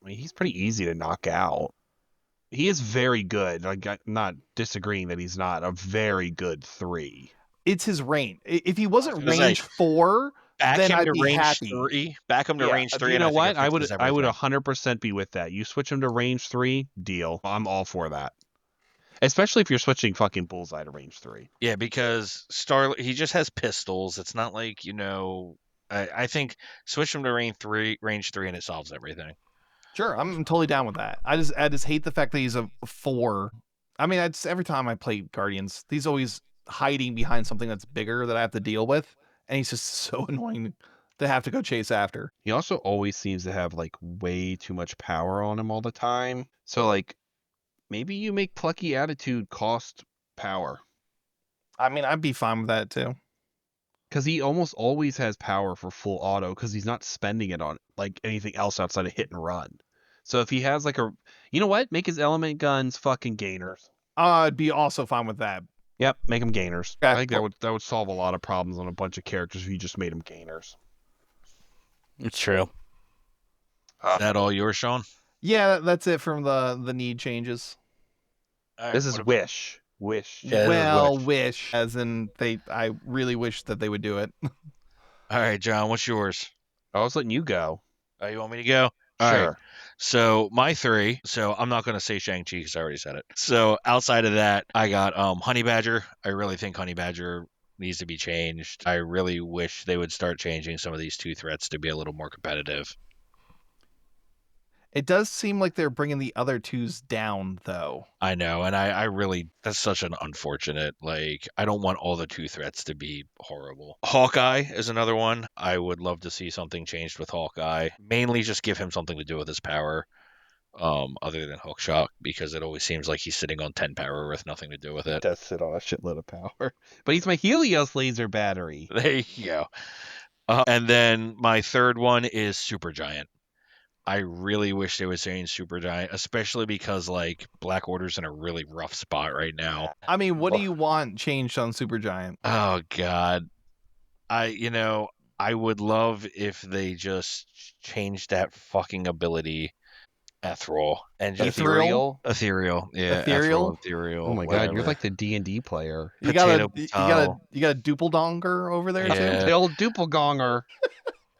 I mean, he's pretty easy to knock out. He is very good. Like, I'm not disagreeing that he's not a very good 3. It's his range. If he wasn't I was gonna range 4, Back then him I'd to be range happy. 3. Back him to range 3. You and know think what? it I would fixes 100% be with that. You switch him to range 3, deal. I'm all for that. Especially if you're switching fucking Bullseye to range 3. Yeah, because he just has pistols. It's not like, I think switch him to range 3, and it solves everything. Sure, I'm totally down with that. I just hate the fact that he's a 4. I mean, every time I play Guardians, he's always hiding behind something that's bigger that I have to deal with, and he's just so annoying to have to go chase after. He also always seems to have like way too much power on him all the time. So like Maybe you make plucky attitude cost power. I mean, I'd be fine with that too. Because he almost always has power for full auto because he's not spending it on like anything else outside of hit and run. So if he has like you know what? Make his element guns fucking gainers. I'd be also fine with that. Yep, make them gainers. Okay. I think that would solve a lot of problems on a bunch of characters if you just made them gainers. It's true. Is that all yours, Sean? Yeah, that's it from the need changes. All right, This is what Wish. Wish. Yeah, this is well, Wish. as in I really wish that they would do it. All right, John, what's yours? I was letting you go. Oh, you want me to go? All Sure. right. So my 3. So I'm not going to say Shang-Chi because I already said it. So outside of that, I got Honey Badger. I really think Honey Badger needs to be changed. I really wish they would start changing some of these 2 threats to be a little more competitive. It does seem like they're bringing the other twos down, though. I know, and I really, that's such an unfortunate, I don't want all the 2 threats to be horrible. Hawkeye is another one. I would love to see something changed with Hawkeye. Mainly just give him something to do with his power, other than hookshot, because it always seems like he's sitting on 10 power with nothing to do with it. Does sit on a shitload of power. But he's my Helios laser battery. There you go. And then my 3rd one is Supergiant. I really wish they would change Supergiant, especially because Black Order's in a really rough spot right now. I mean, what do you want changed on Supergiant? Oh God, I would love if they just changed that fucking ability, Ethereal, and just Ethereal? Ethereal, yeah, Ethereal? Ethereal. Oh my whatever. god, you're like the D&D player. You got a Potato Duppeldonger over there Yeah. too. The old Doppelganger.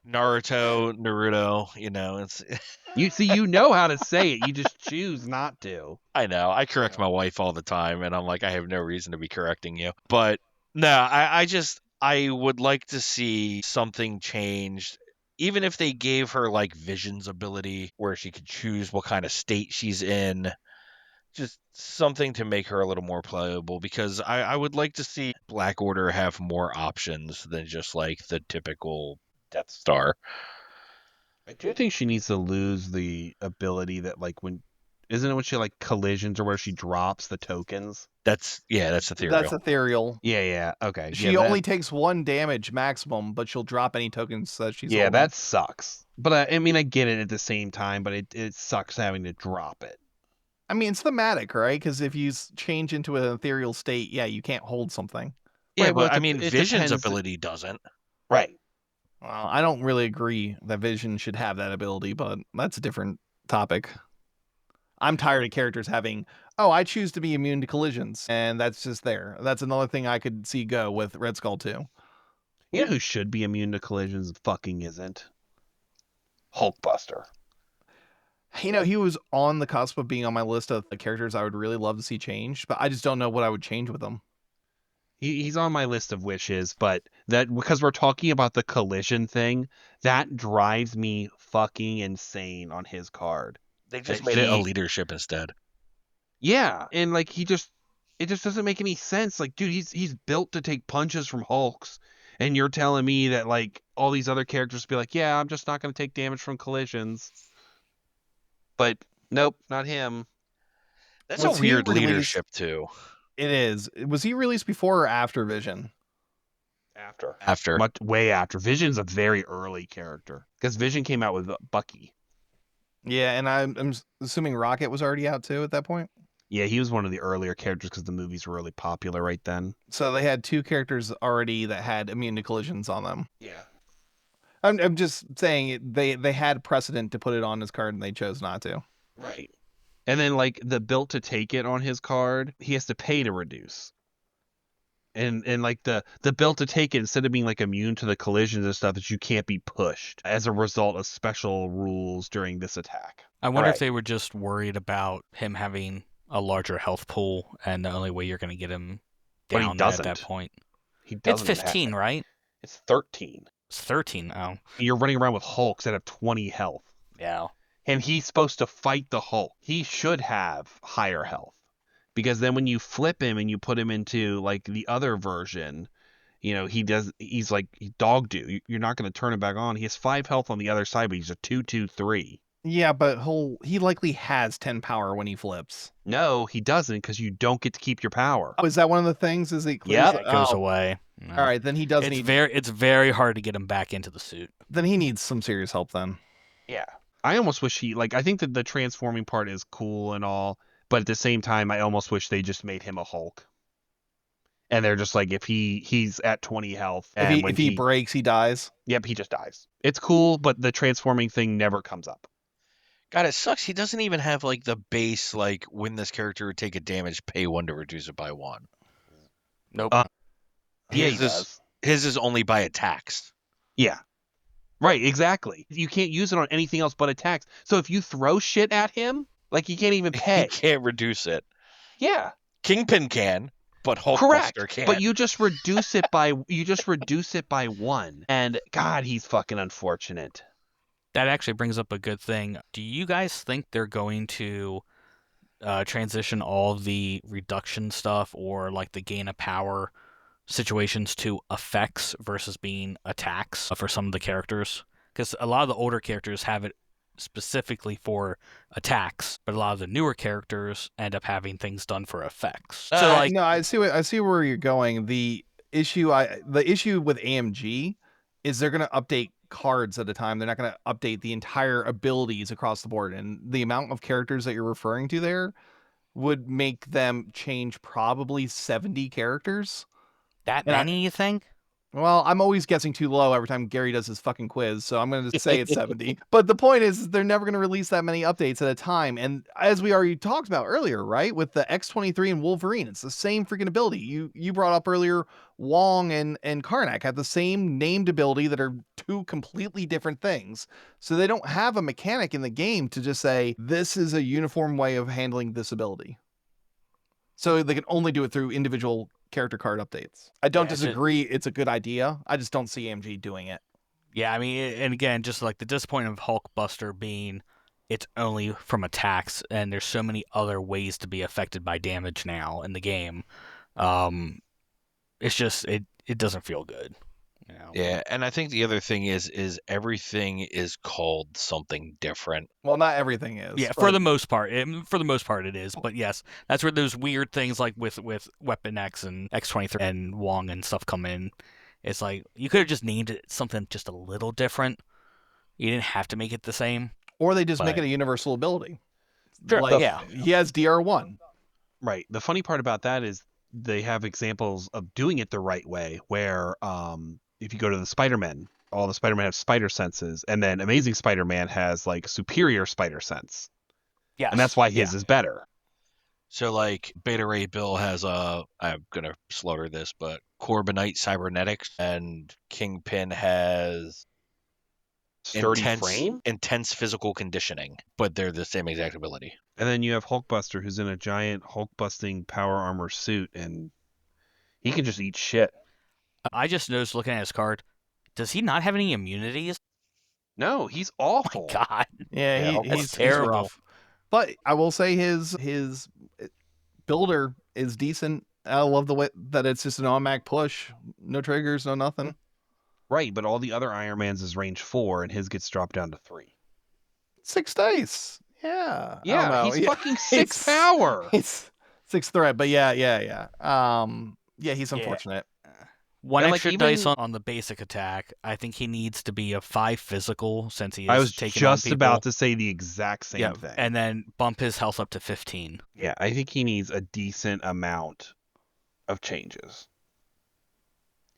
Naruto, it's. You know how to say it. You just choose not to. I know. I correct my wife all the time, and I'm like, I have no reason to be correcting you. But no, I would like to see something changed. Even if they gave her Vision's ability where she could choose what kind of state she's in, just something to make her a little more playable, because I would like to see Black Order have more options than just the typical Death Star. I do think she needs to lose the ability that isn't it when she collisions or where she drops the tokens? That's ethereal. That's ethereal. Yeah, okay. She only takes 1 damage maximum, but she'll drop any tokens that she's holding. that sucks. But I mean, I get it at the same time, but it sucks having to drop it. I mean, it's thematic, right? Because if you change into an ethereal state, yeah, you can't hold something. Yeah, Right, well, but I mean, it Vision's depends. ability doesn't. Right. Well, I don't really agree that Vision should have that ability, but that's a different topic. I'm tired of characters having, I choose to be immune to collisions, and that's just there. That's another thing I could see go with Red Skull 2. You know who should be immune to collisions and fucking isn't? Hulkbuster. He was on the cusp of being on my list of the characters I would really love to see changed, but I just don't know what I would change with them. He's on my list of wishes, but that because we're talking about the collision thing, that drives me fucking insane on his card. They just made it a leadership instead. Yeah, and it just doesn't make any sense. Dude, he's built to take punches from Hulks, and you're telling me that all these other characters be yeah, I'm just not going to take damage from collisions. But nope, not him. That's a weird leadership too. It is. Was he released before or after Vision? After. Way after. Vision's a very early character because Vision came out with Bucky. Yeah, and I'm assuming Rocket was already out too at that point. Yeah, he was one of the earlier characters because the movies were really popular right then. So they had 2 characters already that had immune to collisions on them. Yeah. I'm just saying they had precedent to put it on his card and they chose not to. Right. And then the built to take it on his card, he has to pay to reduce. And the built to take it, instead of being immune to the collisions and stuff, that you can't be pushed as a result of special rules during this attack. I wonder if they were just worried about him having a larger health pool, and the only way you're going to get him down at that point. He doesn't. It's 15, right? It's 13. It's 13. Oh. You're running around with Hulks that have 20 health. Yeah. And he's supposed to fight the Hulk. He should have higher health. Because then when you flip him and you put him into the other version, he's dog do. You're not going to turn him back on. He has 5 health on the other side, but he's a 2-2-3. Yeah, but he likely has 10 power when he flips. No, he doesn't, because you don't get to keep your power. Oh, is that one of the things? Is it clears? Yep. Yeah, it goes Oh, away. No. all right. Then he does need. It's very hard to get him back into the suit. Then he needs some serious help. Then. Yeah. I almost wish I think that the transforming part is cool and all, but at the same time, I almost wish they just made him a Hulk. And they're just like, if he's at 20 health, and If he breaks, he dies. Yep, he just dies. It's cool, but the transforming thing never comes up. God, it sucks. He doesn't even have like the base, like when this character would take a damage, pay 1 to reduce it by 1. Nope. Yeah, he His does. His is only by attacks. Yeah. Right, exactly. You can't use it on anything else but attacks. So if you throw shit at him, like, he can't even He pay. can't reduce it. Yeah. Kingpin can, but Correct. Hulkbuster can't. But you just reduce it by 1. And God, he's fucking unfortunate. That actually brings up a good thing. Do you guys think they're going to transition all of the reduction stuff or like the gain of power situations to effects versus being attacks for some of the characters? Because a lot of the older characters have it specifically for attacks, but a lot of the newer characters end up having things done for effects. So like, no, I see where you're going. The issue with AMG is they're going to update cards at a time. They're not going to update the entire abilities across the board, and the amount of characters that you're referring to there would make them change probably 70 characters. that And many, you think? Well, I'm always guessing too low every time Gary does his fucking quiz, so I'm going to say it's 70. But the point is, they're never going to release that many updates at a time. And as we already talked about earlier, right, with the X-23 and Wolverine, it's the same freaking ability. You brought up earlier, Wong and Karnak have the same named ability that are 2 completely different things. So they don't have a mechanic in the game to just say, this is a uniform way of handling this ability. So they can only do it through individual character card updates. I don't disagree. It's a good idea. I just don't see AMG doing it. Yeah, I mean, and again, just like the disappointment of Hulkbuster being it's only from attacks, and there's so many other ways to be affected by damage now in the game. It's just it doesn't feel good. You know? Yeah, and I think the other thing is everything is called something different. Well, not everything is. Yeah, for the most part, it is. But yes, that's where those weird things like with Weapon X and X-23 and Wong and stuff come in. It's like you could have just named it something just a little different. You didn't have to make it the same. Or they just make But- it a universal ability. Sure, Like, yeah. he has DR1. Right. The funny part about that is they have examples of doing it the right way, where if you go to the Spider-Man, all the Spider-Man have spider senses, and then Amazing Spider-Man has like superior spider sense. Yes. And that's why his is better. So like Beta Ray Bill has I'm gonna slaughter this, but Corbinite cybernetics, and Kingpin has Sturdy frame. intense physical conditioning, but they're the same exact ability. And then you have Hulkbuster, who's in a giant Hulk-busting power armor suit, and he can just eat shit. I just noticed looking at his card. Does he not have any immunities? No, he's Oh awful. my god. Yeah, Yeah, he's terrible. rough. But I will say his builder is decent. I love the way that it's just an automatic push. No triggers, no nothing. Right, but all the other Iron Man's is range 4, and his gets dropped down to 3. 6 dice. Yeah. I don't Yeah, know. he's fucking 6 It's- power. It's 6 threat, but yeah. Yeah, he's Yeah. unfortunate. One And, like, extra even- dice on the basic attack. I think he needs to be a 5 physical since he is I was taking on just people. about to say the exact same Yeah, thing. and then bump his health up to 15. Yeah, I think he needs a decent amount of changes.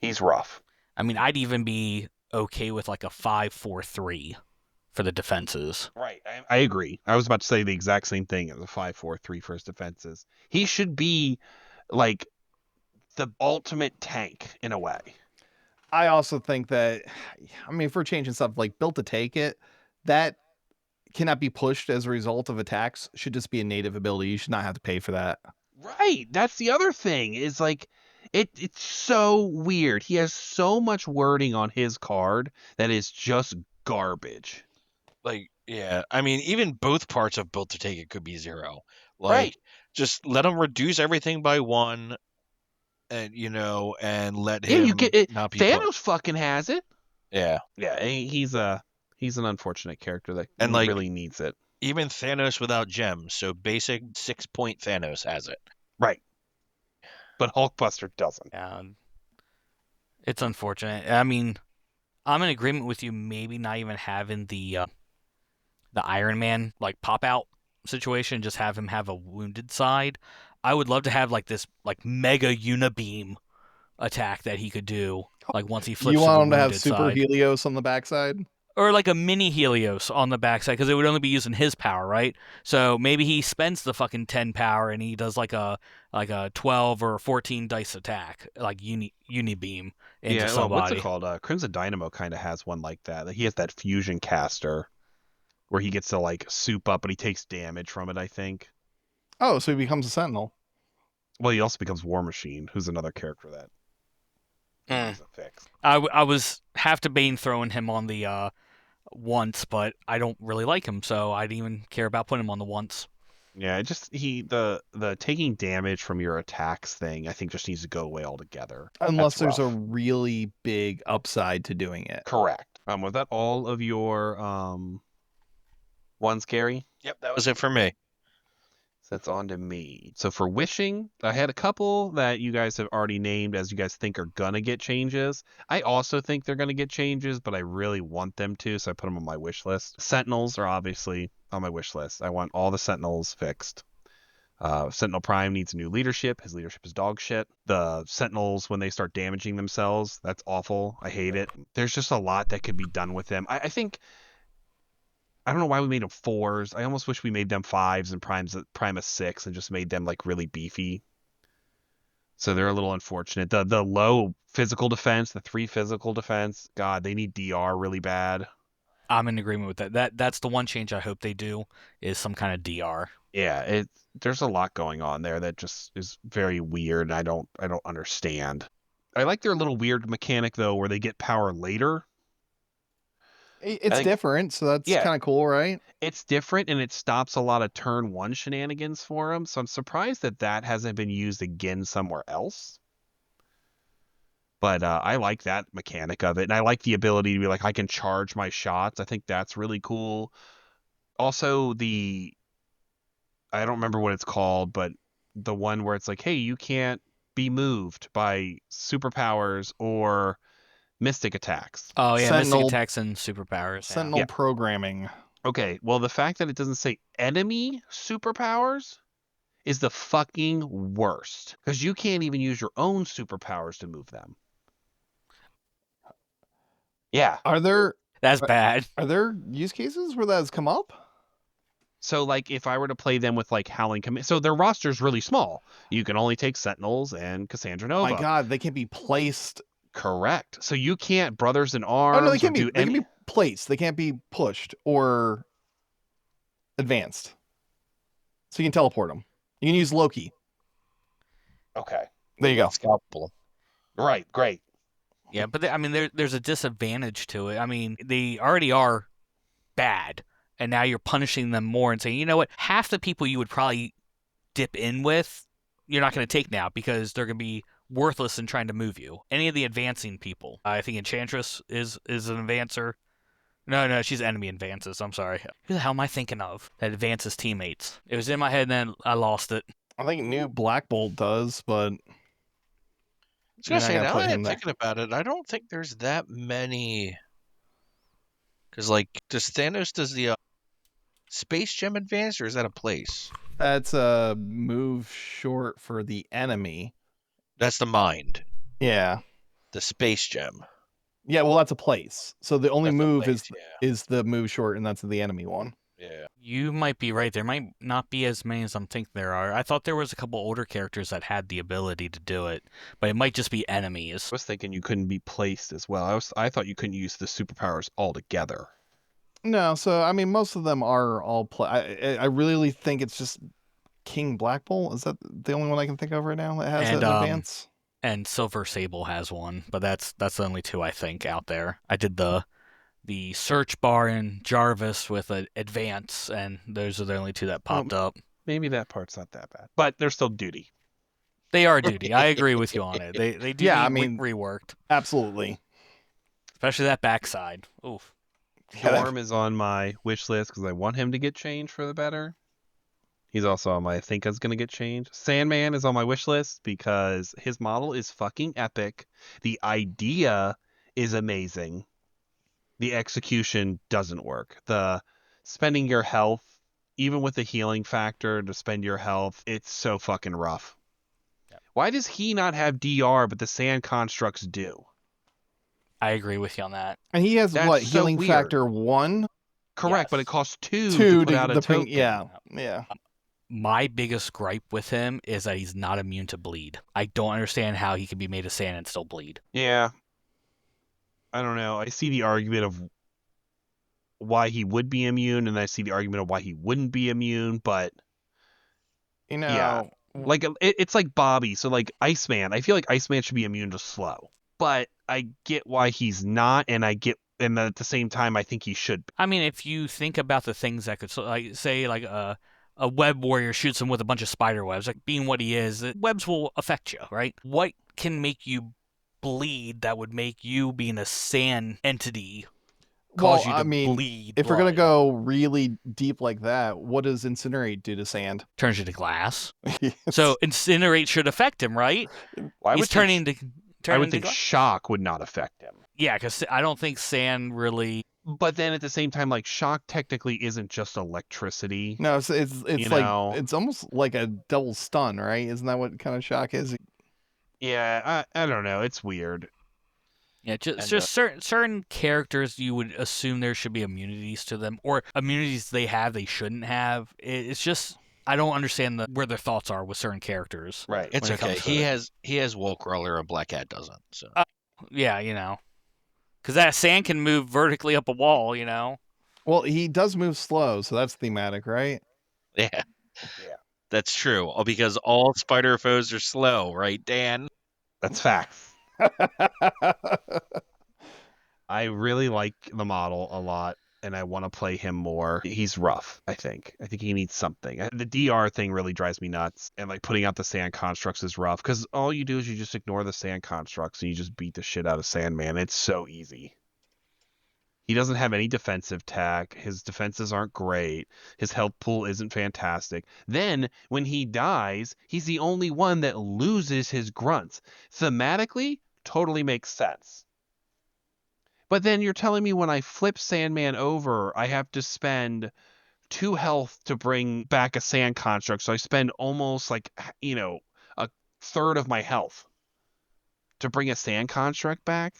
He's rough. I mean, I'd even be okay with like a 5-4-3 for the defenses. Right, I agree. I was about to say the exact same thing as a 5-4-3 for his defenses. He should be like the ultimate tank in a way. I also think that, I mean, if we're changing stuff like built to take it, that cannot be pushed as a result of attacks. Should just be a native ability. You should not have to pay for that. Right, that's the other thing. Is like it's so weird. He has so much wording on his card that is just garbage. Like, yeah, I mean, even both parts of Built to Take It could be 0. Like, Right. just let him reduce everything by 1, and and let Yeah, him you get it. not be Thanos fucking has it. Yeah. Yeah, he's a He's an unfortunate character that And, like, really needs it. even Thanos without gems, so basic 6-point Thanos has it. Right. But Hulkbuster doesn't. Yeah, it's unfortunate. I mean, I'm in agreement with you. Maybe not even having the Iron Man like pop out situation, just have him have a wounded side. I would love to have like this like mega unibeam attack that he could do like once he flips You to the want him to have wounded super side, Helios on the backside? or like a mini Helios on the backside because it would only be using his power, right? So maybe he spends the fucking 10 power and he does like a 12 or 14 dice attack, like unibeam into Yeah, well, what's it somebody. called? Crimson Dynamo kind of has one like that. He has that fusion caster where he gets to like soup up, but he takes damage from it, I think. Oh, so he becomes a Sentinel. Well, he also becomes War Machine, who's another character that needs a fix. I was half debating throwing him on the once, but I don't really like him, so I didn't even care about putting him on the once. Yeah, it just the taking damage from your attacks thing, I think just needs to go away altogether. Unless That's there's a rough. really big upside to doing it. Correct. Was that all of your ones, Gary? Yep, that was it for me. So that's on to me. So for wishing, I had a couple that you guys have already named as you guys think are gonna get changes. I also think they're gonna get changes, but I really want them to, so I put them on my wish list. Sentinels are obviously on my wish list. I want all the Sentinels fixed. Sentinel Prime needs new leadership. His leadership is dog shit. The Sentinels, when they start damaging themselves, that's awful. I hate it. There's just a lot that could be done with them. I think I don't know why we made them 4s. I almost wish we made them 5s and Prime a 6 and just made them like really beefy. So they're a little unfortunate. The low physical defense, the 3 physical defense, God, they need DR really bad. I'm in agreement with that. That's the one change I hope they do is some kind of DR. Yeah, there's a lot going on there that just is very weird, and I don't understand. I like their little weird mechanic though, where they get power later. It's think- different, so that's yeah. kind of cool, right? It's different, and it stops a lot of turn 1 shenanigans for them. So I'm surprised that hasn't been used again somewhere else. But I like that mechanic of it, and I like the ability to be like, I can charge my shots. I think that's really cool. Also, I don't remember what it's called, but the one where it's like, hey, you can't be moved by superpowers or mystic attacks. Oh yeah, Sentinel- Mystic attacks and superpowers. Yeah. Sentinel Yeah. programming. Okay, well, the fact that it doesn't say enemy superpowers is the fucking worst, because you can't even use your own superpowers to move them. Yeah. Are there That's bad. use cases where that has come up? So, like, if I were to play them with, like, Howling Command... So their roster's really small. You can only take Sentinels and Cassandra Nova. My God, they can be placed. Correct. So you can't Brothers in Arms Oh no, they can't or be. They can be placed. They can't be pushed or advanced. So you can teleport them. You can use Loki. Okay. There you go. Scalpel. Right, great. Yeah, but I mean, there's a disadvantage to it. I mean, they already are bad, and now you're punishing them more and saying, you know what, half the people you would probably dip in with, you're not going to take now because they're going to be worthless in trying to move you. Any of the advancing people, I think Enchantress is an advancer. No, she's enemy advances. I'm sorry. Who the hell am I thinking of that advances teammates? It was in my head and then I lost it. I think new Black Bolt does, but I was gonna You're not say, gonna now put that him I'm there. thinking about it, I don't think there's that many. Because, like, does the Space Gem advance, or is that a place? that's a move short for the enemy. That's the Mind. Yeah. The Space Gem. Yeah, well that's a place. So the only That's a move place, is the move short, and that's the enemy one. yeah. You might be right. There might not be as many as I'm thinking there are. I thought there was a couple older characters that had the ability to do it, but it might just be enemies. I was thinking you couldn't be placed as well. I thought you couldn't use the superpowers altogether. No, so I mean most of them are all I really think it's just King Black Bolt. Is that the only one I can think of right now that has And, an advance? And Silver Sable has one, but that's the only two I think out there. I did the search bar in Jarvis with an advance, and those are the only two that popped up. Maybe that part's not that bad, but they're still duty. They are duty. I agree with you on it. They do Yeah, need I mean- reworked, Absolutely. especially that backside. Oof. Storm is on my wish list because I want him to get changed for the better. He's also on my I think is going to get changed. Sandman is on my wish list because his model is fucking epic. The idea is amazing. The execution doesn't work. The spending your health, even with the healing factor to spend your health, it's so fucking rough. Yep. Why does he not have DR but the sand constructs do? I agree with you on that. And he has That's what, so healing weird. factor 1? Correct, but Yes. it costs 2 2 to put out a token. Yeah. My biggest gripe with him is that he's not immune to bleed. I don't understand how he can be made of sand and still bleed. Yeah. I don't know. I see the argument of why he would be immune, and I see the argument of why he wouldn't be immune, but You know, yeah. Like it's like Bobby. So like Iceman, I feel like Iceman should be immune to slow, but I get why he's not, and at the same time I think he should be. I mean, if you think about the things that could, like, say, like a web warrior shoots him with a bunch of spider webs, like being what he is, webs will affect you, right? What can make you bleed that would make you, being a sand entity, cause you to bleed? If we're gonna go really deep like that, what does incinerate do to sand? Turns you to glass. So incinerate should affect him, right? Well, He's turning to. I would think shock would not affect him. Yeah, because I don't think sand really. But then at the same time, like shock technically isn't just electricity. No, it's like it's almost like a double stun, right? Isn't that what kind of shock is? Yeah, I don't know. It's weird. Yeah, just certain characters you would assume there should be immunities to them, or immunities they have they shouldn't have. It's just I don't understand where their thoughts are with certain characters. Right. It's okay. He has Wool Crawler, and Black Cat doesn't. So yeah, because that sand can move vertically up a wall. Well, he does move slow, so that's thematic, right? yeah, that's true. Because all spider foes are slow, right, Dan? That's fact. I really like the model a lot, and I want to play him more. He's rough, I think. I think he needs something. The DR thing really drives me nuts, and like putting out the sand constructs is rough, because all you do is you just ignore the sand constructs, and you just beat the shit out of Sandman. It's so easy. He doesn't have any defensive tech. His defenses aren't great. His health pool isn't fantastic. Then, when he dies, he's the only one that loses his grunts. Thematically, totally makes sense. But then you're telling me when I flip Sandman over, I have to spend 2 health to bring back a sand construct. So I spend almost like, a third of my health to bring a sand construct back.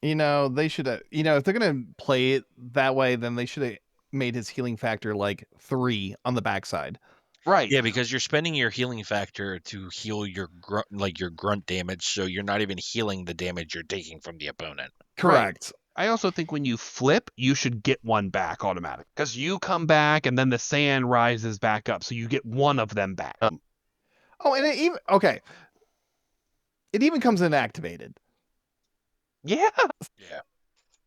They should have, if they're going to play it that way, then they should have made his healing factor like 3 on the backside. Right. Yeah, because you're spending your healing factor to heal your grunt damage, so you're not even healing the damage you're taking from the opponent. Correct. Right. I also think when you flip, you should get one back automatically, because you come back and then the sand rises back up, so you get one of them back. Oh, and it even comes in activated. Yeah.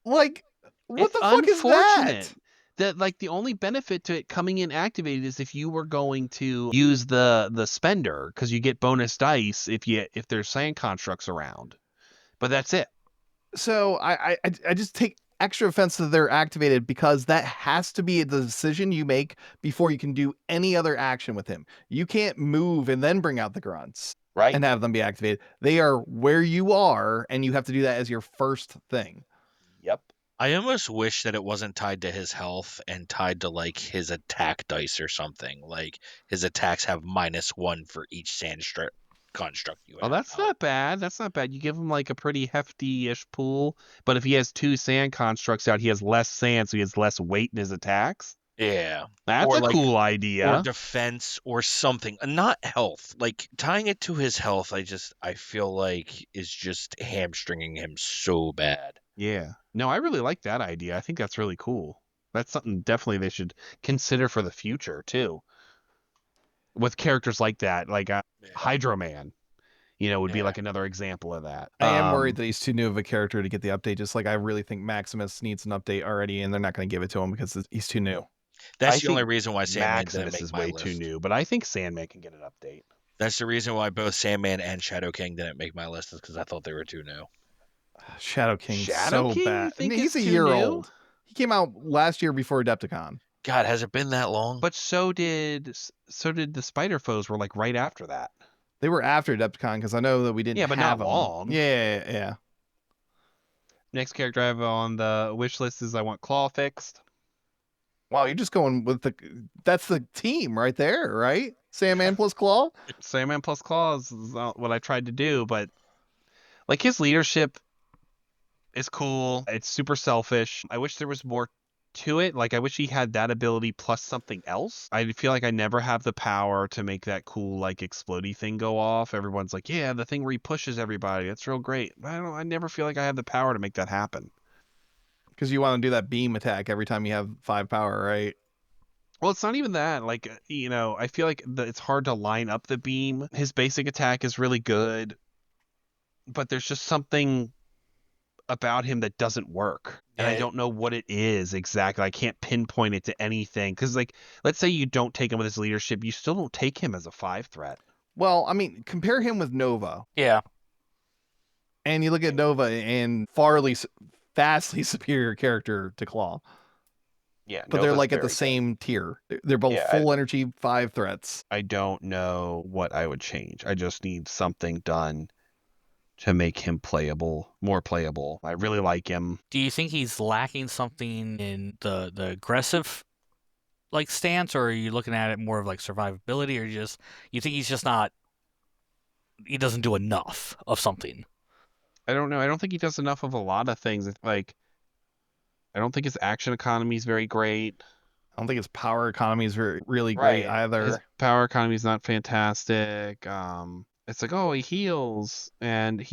Like, what it's the fuck is that? That like the only benefit to it coming in activated is if you were going to use the spender, because you get bonus dice if there's sand constructs around. But that's it. So I just take extra offense that they're activated, because that has to be the decision you make before you can do any other action with him. You can't move and then bring out the grunts. Right. And have them be activated. They are where you are, and you have to do that as your first thing. Yep. I almost wish that it wasn't tied to his health and tied to like his attack dice or something. Like his attacks have -1 for each sand construct you have. Oh, that's not bad. That's not bad. You give him like a pretty hefty-ish pool, but if he has 2 sand constructs out, he has less sand, so he has less weight in his attacks. Yeah. That's a cool idea. Or defense or something. Not health. Like tying it to his health, I feel like is just hamstringing him so bad. Yeah. No, I really like that idea. I think that's really cool. That's something definitely they should consider for the future too. With characters like that, like Hydro Man, would be like another example of that. I am worried that he's too new of a character to get the update. Just like I really think Maximus needs an update already, and they're not going to give it to him because he's too new. That's the only reason why Sandman Maximus didn't make is my way list. too new, but I think Sandman can get an update. That's the reason why both Sandman and Shadow King didn't make my list, is because I thought they were too new. Shadow King, Shadow so King, bad. you think He's a it's too year new? old. He came out last year before Adepticon. God, has it been that long? But so did the Spider Foes were like right after that. They were after Adepticon because I know that we didn't Yeah, but have not them. long. Yeah. Next character I have on the wish list is I want Claw fixed. Wow, you're just going with that's the team right there, right? Sandman plus Claw? Sandman plus Claws is what I tried to do, but like his leadership is cool. It's super selfish. I wish there was more to it. Like I wish he had that ability plus something else. I feel like I never have the power to make that cool like explodey thing go off. Everyone's like, yeah, the thing where he pushes everybody. That's real great. I never feel like I have the power to make that happen. Because you want to do that beam attack every time you have 5 power, right? Well, it's not even that. Like, I feel like it's hard to line up the beam. His basic attack is really good, but there's just something about him that doesn't work. And I Yeah. don't know what it is exactly. I can't pinpoint it to anything. Because, like, let's say you don't take him with his leadership, you still don't take him as a 5 threat. Well, I mean, compare him with Nova. Yeah. And you look at Nova and vastly superior character to Claw. Yeah, But they're like at the same tier. They're both full energy 5 threats. I don't know what I would change. I just need something done to make him more playable. I really like him. Do you think he's lacking something in the aggressive like stance, or are you looking at it more of like survivability, or you think he's just not, he doesn't do enough of something? I don't know. I don't think he does enough of a lot of things. Like, I don't think his action economy is very great. I don't think his power economy is really great either. His power economy is not fantastic. It's like, oh, he heals, and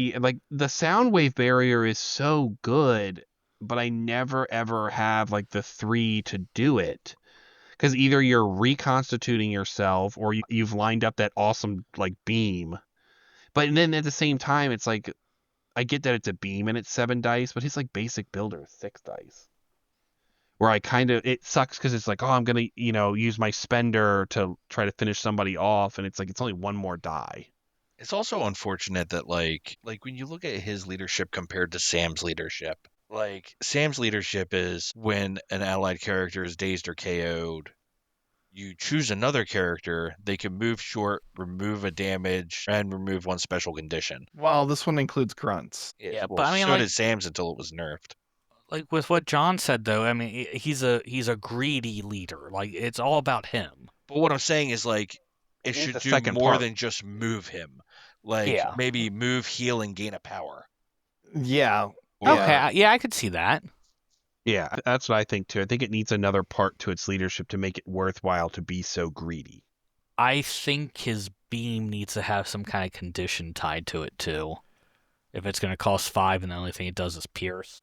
the sound wave barrier is so good, but I never ever have like the 3 to do it. Because either you're reconstituting yourself or you've lined up that awesome like beam. But then at the same time, it's like, I get that it's a beam and it's 7 dice, but his like basic builder is 6 dice. Where it sucks because it's like, oh, I'm gonna use my spender to try to finish somebody off, and it's like it's only 1 more die. It's also unfortunate that like when you look at his leadership compared to Sam's leadership, like Sam's leadership is when an allied character is dazed or KO'd, you choose another character, they can move short, remove a damage, and remove 1 special condition. Well, this one includes grunts. Yeah, well, but I mean, so like, did Sam's until it was nerfed. like with what John said though, I mean, he's a greedy leader. Like, it's all about him. But what I'm saying is like it needs should a do second more part. than just move him. Like Yeah. maybe move, heal, and gain a power. Yeah. Or- Okay, yeah, I could see that. Yeah, that's what I think too. I think it needs another part to its leadership to make it worthwhile to be so greedy. I think his beam needs to have some kind of condition tied to it too. If it's going to cost 5 and the only thing it does is pierce.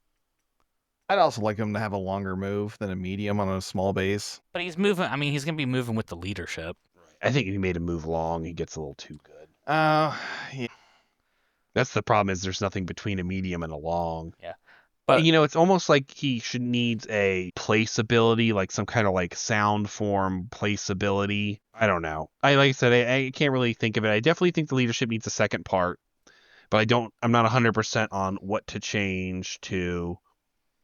I'd also like him to have a longer move than a medium on a small base. But he's moving, I mean, he's going to be moving with the leadership. I think if he made him move long, he gets a little too good. Yeah. That's the problem, is there's nothing between a medium and a long. Yeah. But it's almost like he needs a place ability, like some kind of like sound form place ability. I don't know. Like I said, I can't really think of it. I definitely think the leadership needs a second part, but I'm not 100% on what to change to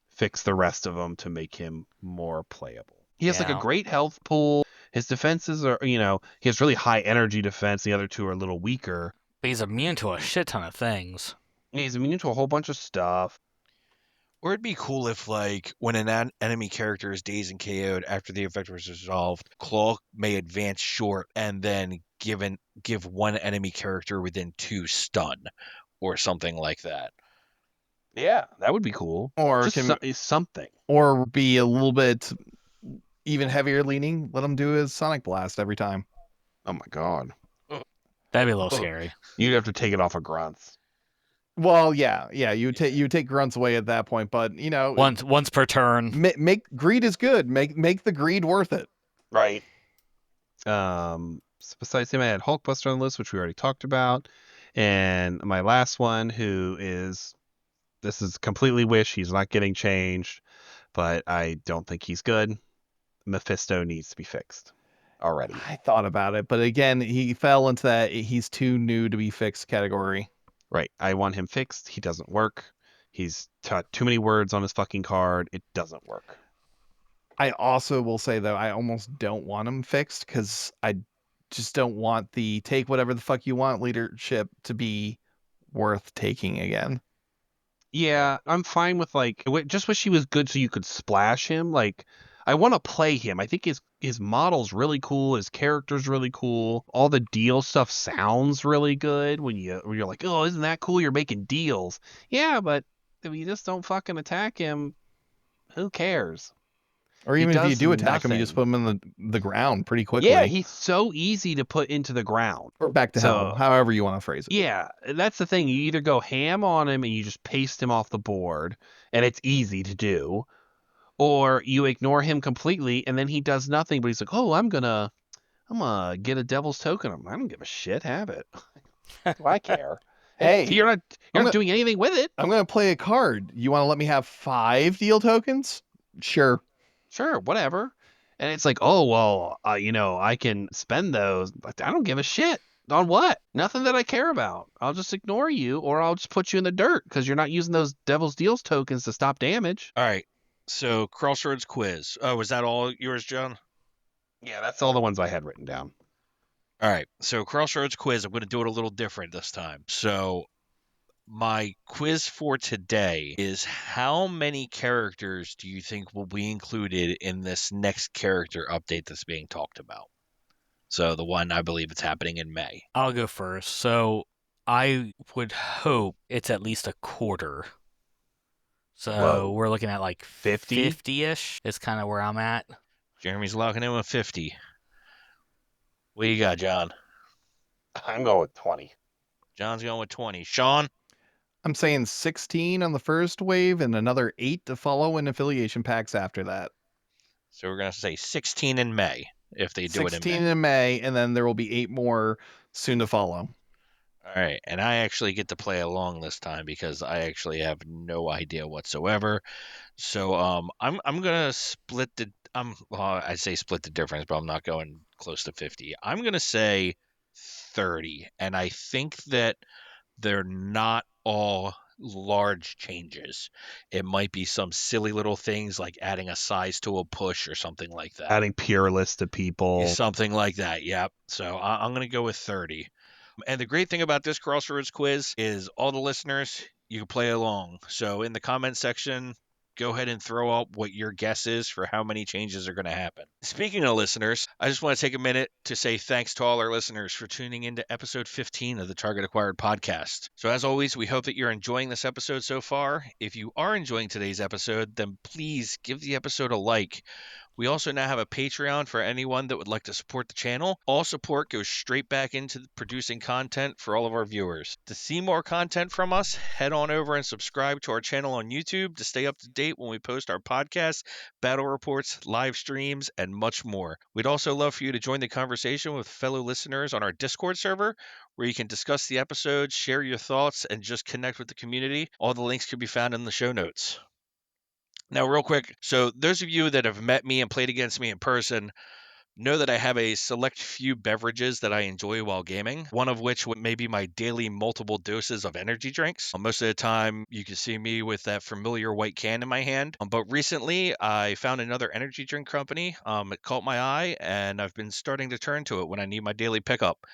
fix the rest of them to make him more playable. He has like a great health pool. His defenses are, he has really high energy defense. The other 2 are a little weaker. But he's immune to a shit ton of things. He's immune to a whole bunch of stuff. Or it'd be cool if, like, when an enemy character is dazed and KO'd after the effect was resolved, Claw may advance short and then give 1 enemy character within 2 stun, or something like that. Yeah, that would be cool. Or just something. Or be a little bit even heavier leaning. Let him do his Sonic Blast every time. Oh my god. That'd be a little scary. You'd have to take it off of grunts. Well, yeah. You take grunts away at that point, but Once per turn. Make greed is good. Make the greed worth it. Right. So besides him, I had Hulkbuster on the list, which we already talked about, and my last one, this is completely wish. He's not getting changed, but I don't think he's good. Mephisto needs to be fixed already. I thought about it, but again, he fell into that he's too new to be fixed category. Right. I want him fixed. He doesn't work. He's too many words on his fucking card. It doesn't work. I also will say though, I almost don't want them fixed because I just don't want the take whatever the fuck you want leadership to be worth taking again. Yeah, I'm fine with like just wish he was good so you could splash him. Like I want to play him. I think his model's really cool, his character's really cool. All the deal stuff sounds really good when you're like, "Oh, isn't that cool? You're making deals." Yeah, but if you just don't fucking attack him, who cares? Or He even if you does do attack him, you just nothing. put him in the ground pretty Yeah, quickly. he's so easy to put into the ground. Or back to hell, So, however you want to phrase it. yeah, that's the thing. You either go ham on him and you just paste him off the board, and it's easy to do, or you ignore him completely and then he does nothing, but he's like, "Oh, I'm gonna get a devil's token." I don't give a shit. Have it. Do I care? Hey, You're I'm not gonna doing anything with it. I'm gonna play a card. You want to let me have 5 deal tokens? Sure. Sure, whatever. And it's like, oh well, I can spend those, but I don't give a shit. On what? Nothing that I care about. I'll just ignore you, or I'll just put you in the dirt because you're not using those Devil's Deals tokens to stop damage. All right. So Crossroads quiz. Oh, was that all yours, John? Yeah, that's all the ones I had written down. All right. So Crossroads quiz. I'm going to do it a little different this time. So my quiz for today is how many characters do you think will be included in this next character update that's being talked about? So the one I believe it's happening in May. I'll go first. So I would hope it's at least a quarter. So Whoa. we're looking at like 50? 50-ish is kind of where I'm at. Jeremy's locking in with 50. What do you got, John? I'm going with 20. John's going with 20. Sean? I'm saying 16 on the first wave and another 8 to follow in affiliation packs after that. So we're going to say 16 in May if they do it in 16 May. in May, and then there will be 8 more soon to follow. All right, and I actually get to play along this time because I actually have no idea whatsoever. So I'm gonna split the I'd say split the difference, but I'm not going close to 50. I'm gonna say 30, and I think that they're not all large changes. It might be some silly little things like adding a size to a push or something like that. Adding Peerless to people. Something like that. Yep. So I'm gonna go with 30. And the great thing about this Crossroads quiz is all the listeners, you can play along. So in the comment section, go ahead and throw up what your guess is for how many changes are going to happen. Speaking of listeners, I just want to take a minute to say thanks to all our listeners for tuning into episode 15 of the Target Acquired podcast. So as always, we hope that you're enjoying this episode so far. If you are enjoying today's episode, then please give the episode a like. We also now have a Patreon for anyone that would like to support the channel. All support goes straight back into producing content for all of our viewers. To see more content from us, head on over and subscribe to our channel on YouTube to stay up to date when we post our podcasts, battle reports, live streams, and much more. We'd also love for you to join the conversation with fellow listeners on our Discord server, where you can discuss the episodes, share your thoughts, and just connect with the community. All the links can be found in the show notes. Now, real quick, so those of you that have met me and played against me in person know that I have a select few beverages that I enjoy while gaming, one of which may be my daily multiple doses of energy drinks. Most of the time, you can see me with that familiar white can in my hand. But recently, I found another energy drink company. It caught my eye, and I've been starting to turn to it when I need my daily pickup.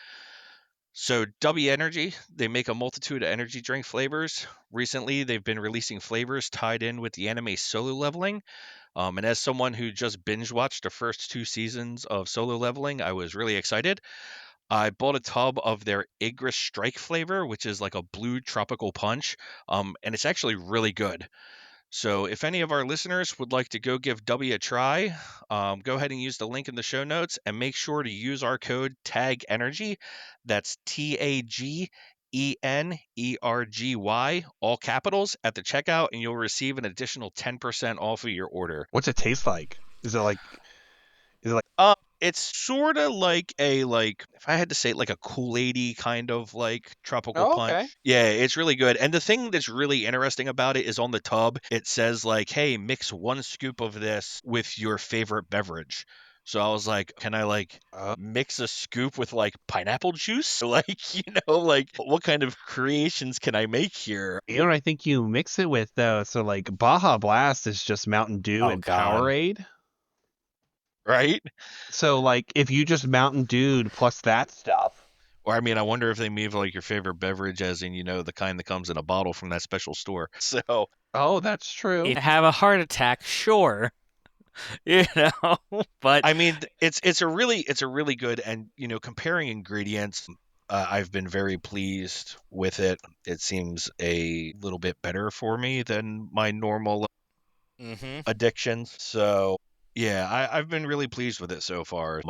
So W Energy, they make a multitude of energy drink flavors. Recently, they've been releasing flavors tied in with the anime Solo Leveling. And as someone who just binge watched the first 2 seasons of Solo Leveling, I was really excited. I bought a tub of their Igris Strike flavor, which is like a blue tropical punch, and it's actually really good. So if any of our listeners would like to go give W a try, go ahead and use the link in the show notes and make sure to use our code TAG Energy. That's TAGENERGY, all capitals, at the checkout, and you'll receive an additional 10% off of your order. What's it taste like? Is it like It's sort of like if I had to say it, like a Kool-Aid-y kind of like tropical Oh, punch. okay. Yeah, it's really good. And the thing that's really interesting about it is on the tub, it says like, "Hey, mix 1 scoop of this with your favorite beverage." So I was like, "Can I like mix a scoop with like pineapple juice?" Like, like what kind of creations can I make here? You know what I think you mix it with though? So like Baja Blast is just Mountain Dew Oh, and God. Powerade. right? So, like, if you just Mountain Dew plus that stuff. Or I mean, I wonder if they made like your favorite beverage, as in the kind that comes in a bottle from that special store. So Oh, that's true. If you have a heart attack, sure. But I mean, it's a really good, and comparing ingredients, I've been very pleased with it. It seems a little bit better for me than my normal addictions. So yeah, I've been really pleased with it so far.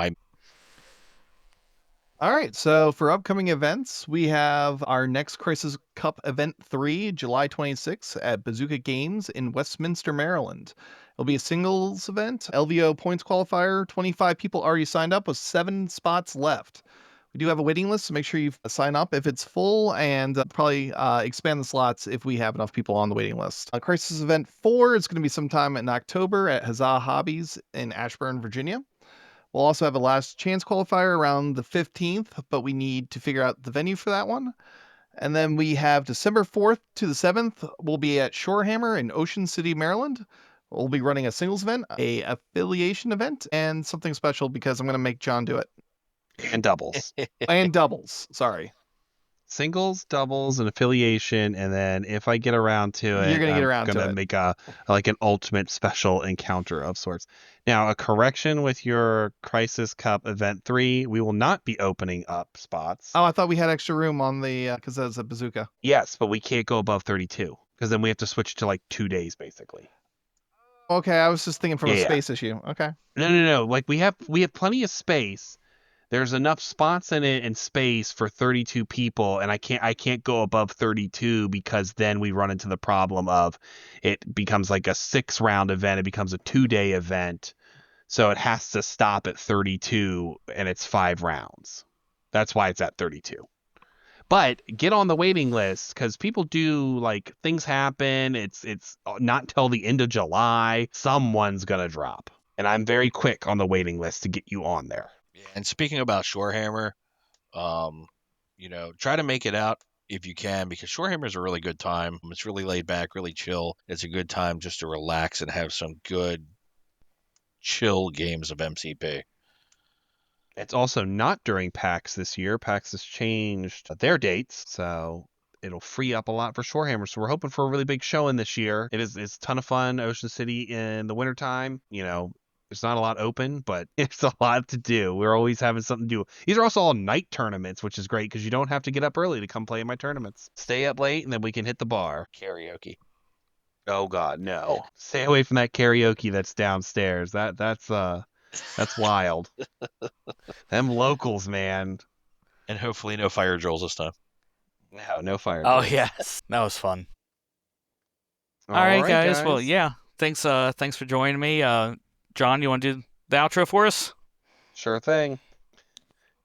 All right, so for upcoming events, we have our next Crisis Cup Event 3, July 26th at Bazooka Games in Westminster, Maryland. It'll be a singles event, LVO points qualifier, 25 people already signed up with 7 spots left. We do have a waiting list, so make sure you sign up if it's full, and probably expand the slots if we have enough people on the waiting list. Crisis Event 4 is going to be sometime in October at Huzzah Hobbies in Ashburn, Virginia. We'll also have a last chance qualifier around the 15th, but we need to figure out the venue for that one. And then we have December 4th to the 7th. We'll be at Shorehammer in Ocean City, Maryland. We'll be running a singles event, a affiliation event, and something special because I'm going to make John do it. And doubles. And doubles. Sorry. Singles, doubles, and affiliation, and then if I get around to it, You're gonna get around to gonna it. make an ultimate special encounter of sorts. Now, a correction with your Crisis Cup Event 3, we will not be opening up spots. Oh, I thought we had extra room on the because that's a bazooka. Yes, but we can't go above 32 because then we have to switch to like 2 days basically. Okay, I was just thinking from a Yeah. space issue. Okay. No. Like we have plenty of space. There's enough spots in it and space for 32 people, and I can't go above 32 because then we run into the problem of it becomes like a 6-round event. It becomes a 2-day event, so it has to stop at 32, and it's 5 rounds. That's why it's at 32. But get on the waiting list because people do, like, things happen. It's not till the end of July. Someone's gonna drop, and I'm very quick on the waiting list to get you on there. And speaking about Shorehammer, try to make it out if you can, because Shorehammer is a really good time. It's really laid back, really chill. It's a good time just to relax and have some good, chill games of MCP. It's also not during PAX this year. PAX has changed their dates, so it'll free up a lot for Shorehammer. So we're hoping for a really big showing this year. It's a ton of fun. Ocean City in the wintertime, there's not a lot open, but it's a lot to do. We're always having something to do. These are also all night tournaments, which is great because you don't have to get up early to come play in my tournaments. Stay up late and then we can hit the bar. Karaoke. Oh God, no. Stay away from that karaoke that's downstairs. That's wild. Them locals, man. And hopefully no fire drills this time. No fire. Oh drills. yes, that was fun. All right, guys. Well, yeah. Thanks for joining me. John, you want to do the outro for us? Sure thing.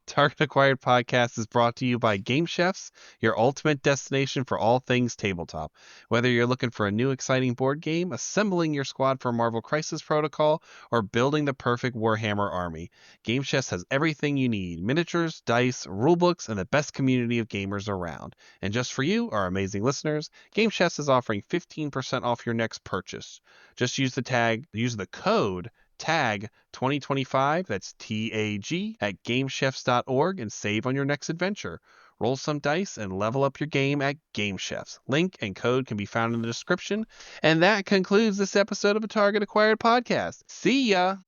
Target Acquired Podcast is brought to you by Game Chefs, your ultimate destination for all things tabletop. Whether you're looking for a new exciting board game, assembling your squad for Marvel Crisis Protocol, or building the perfect Warhammer army, Game Chefs has everything you need: miniatures, dice, rulebooks, and the best community of gamers around. And just for you, our amazing listeners, Game Chefs is offering 15% off your next purchase. Just use the code TAG 2025, that's TAG, at gamechefs.org and save on your next adventure. Roll some dice and level up your game at Game Chefs. Link and code can be found in the description. And that concludes this episode of a Target Acquired Podcast. See ya!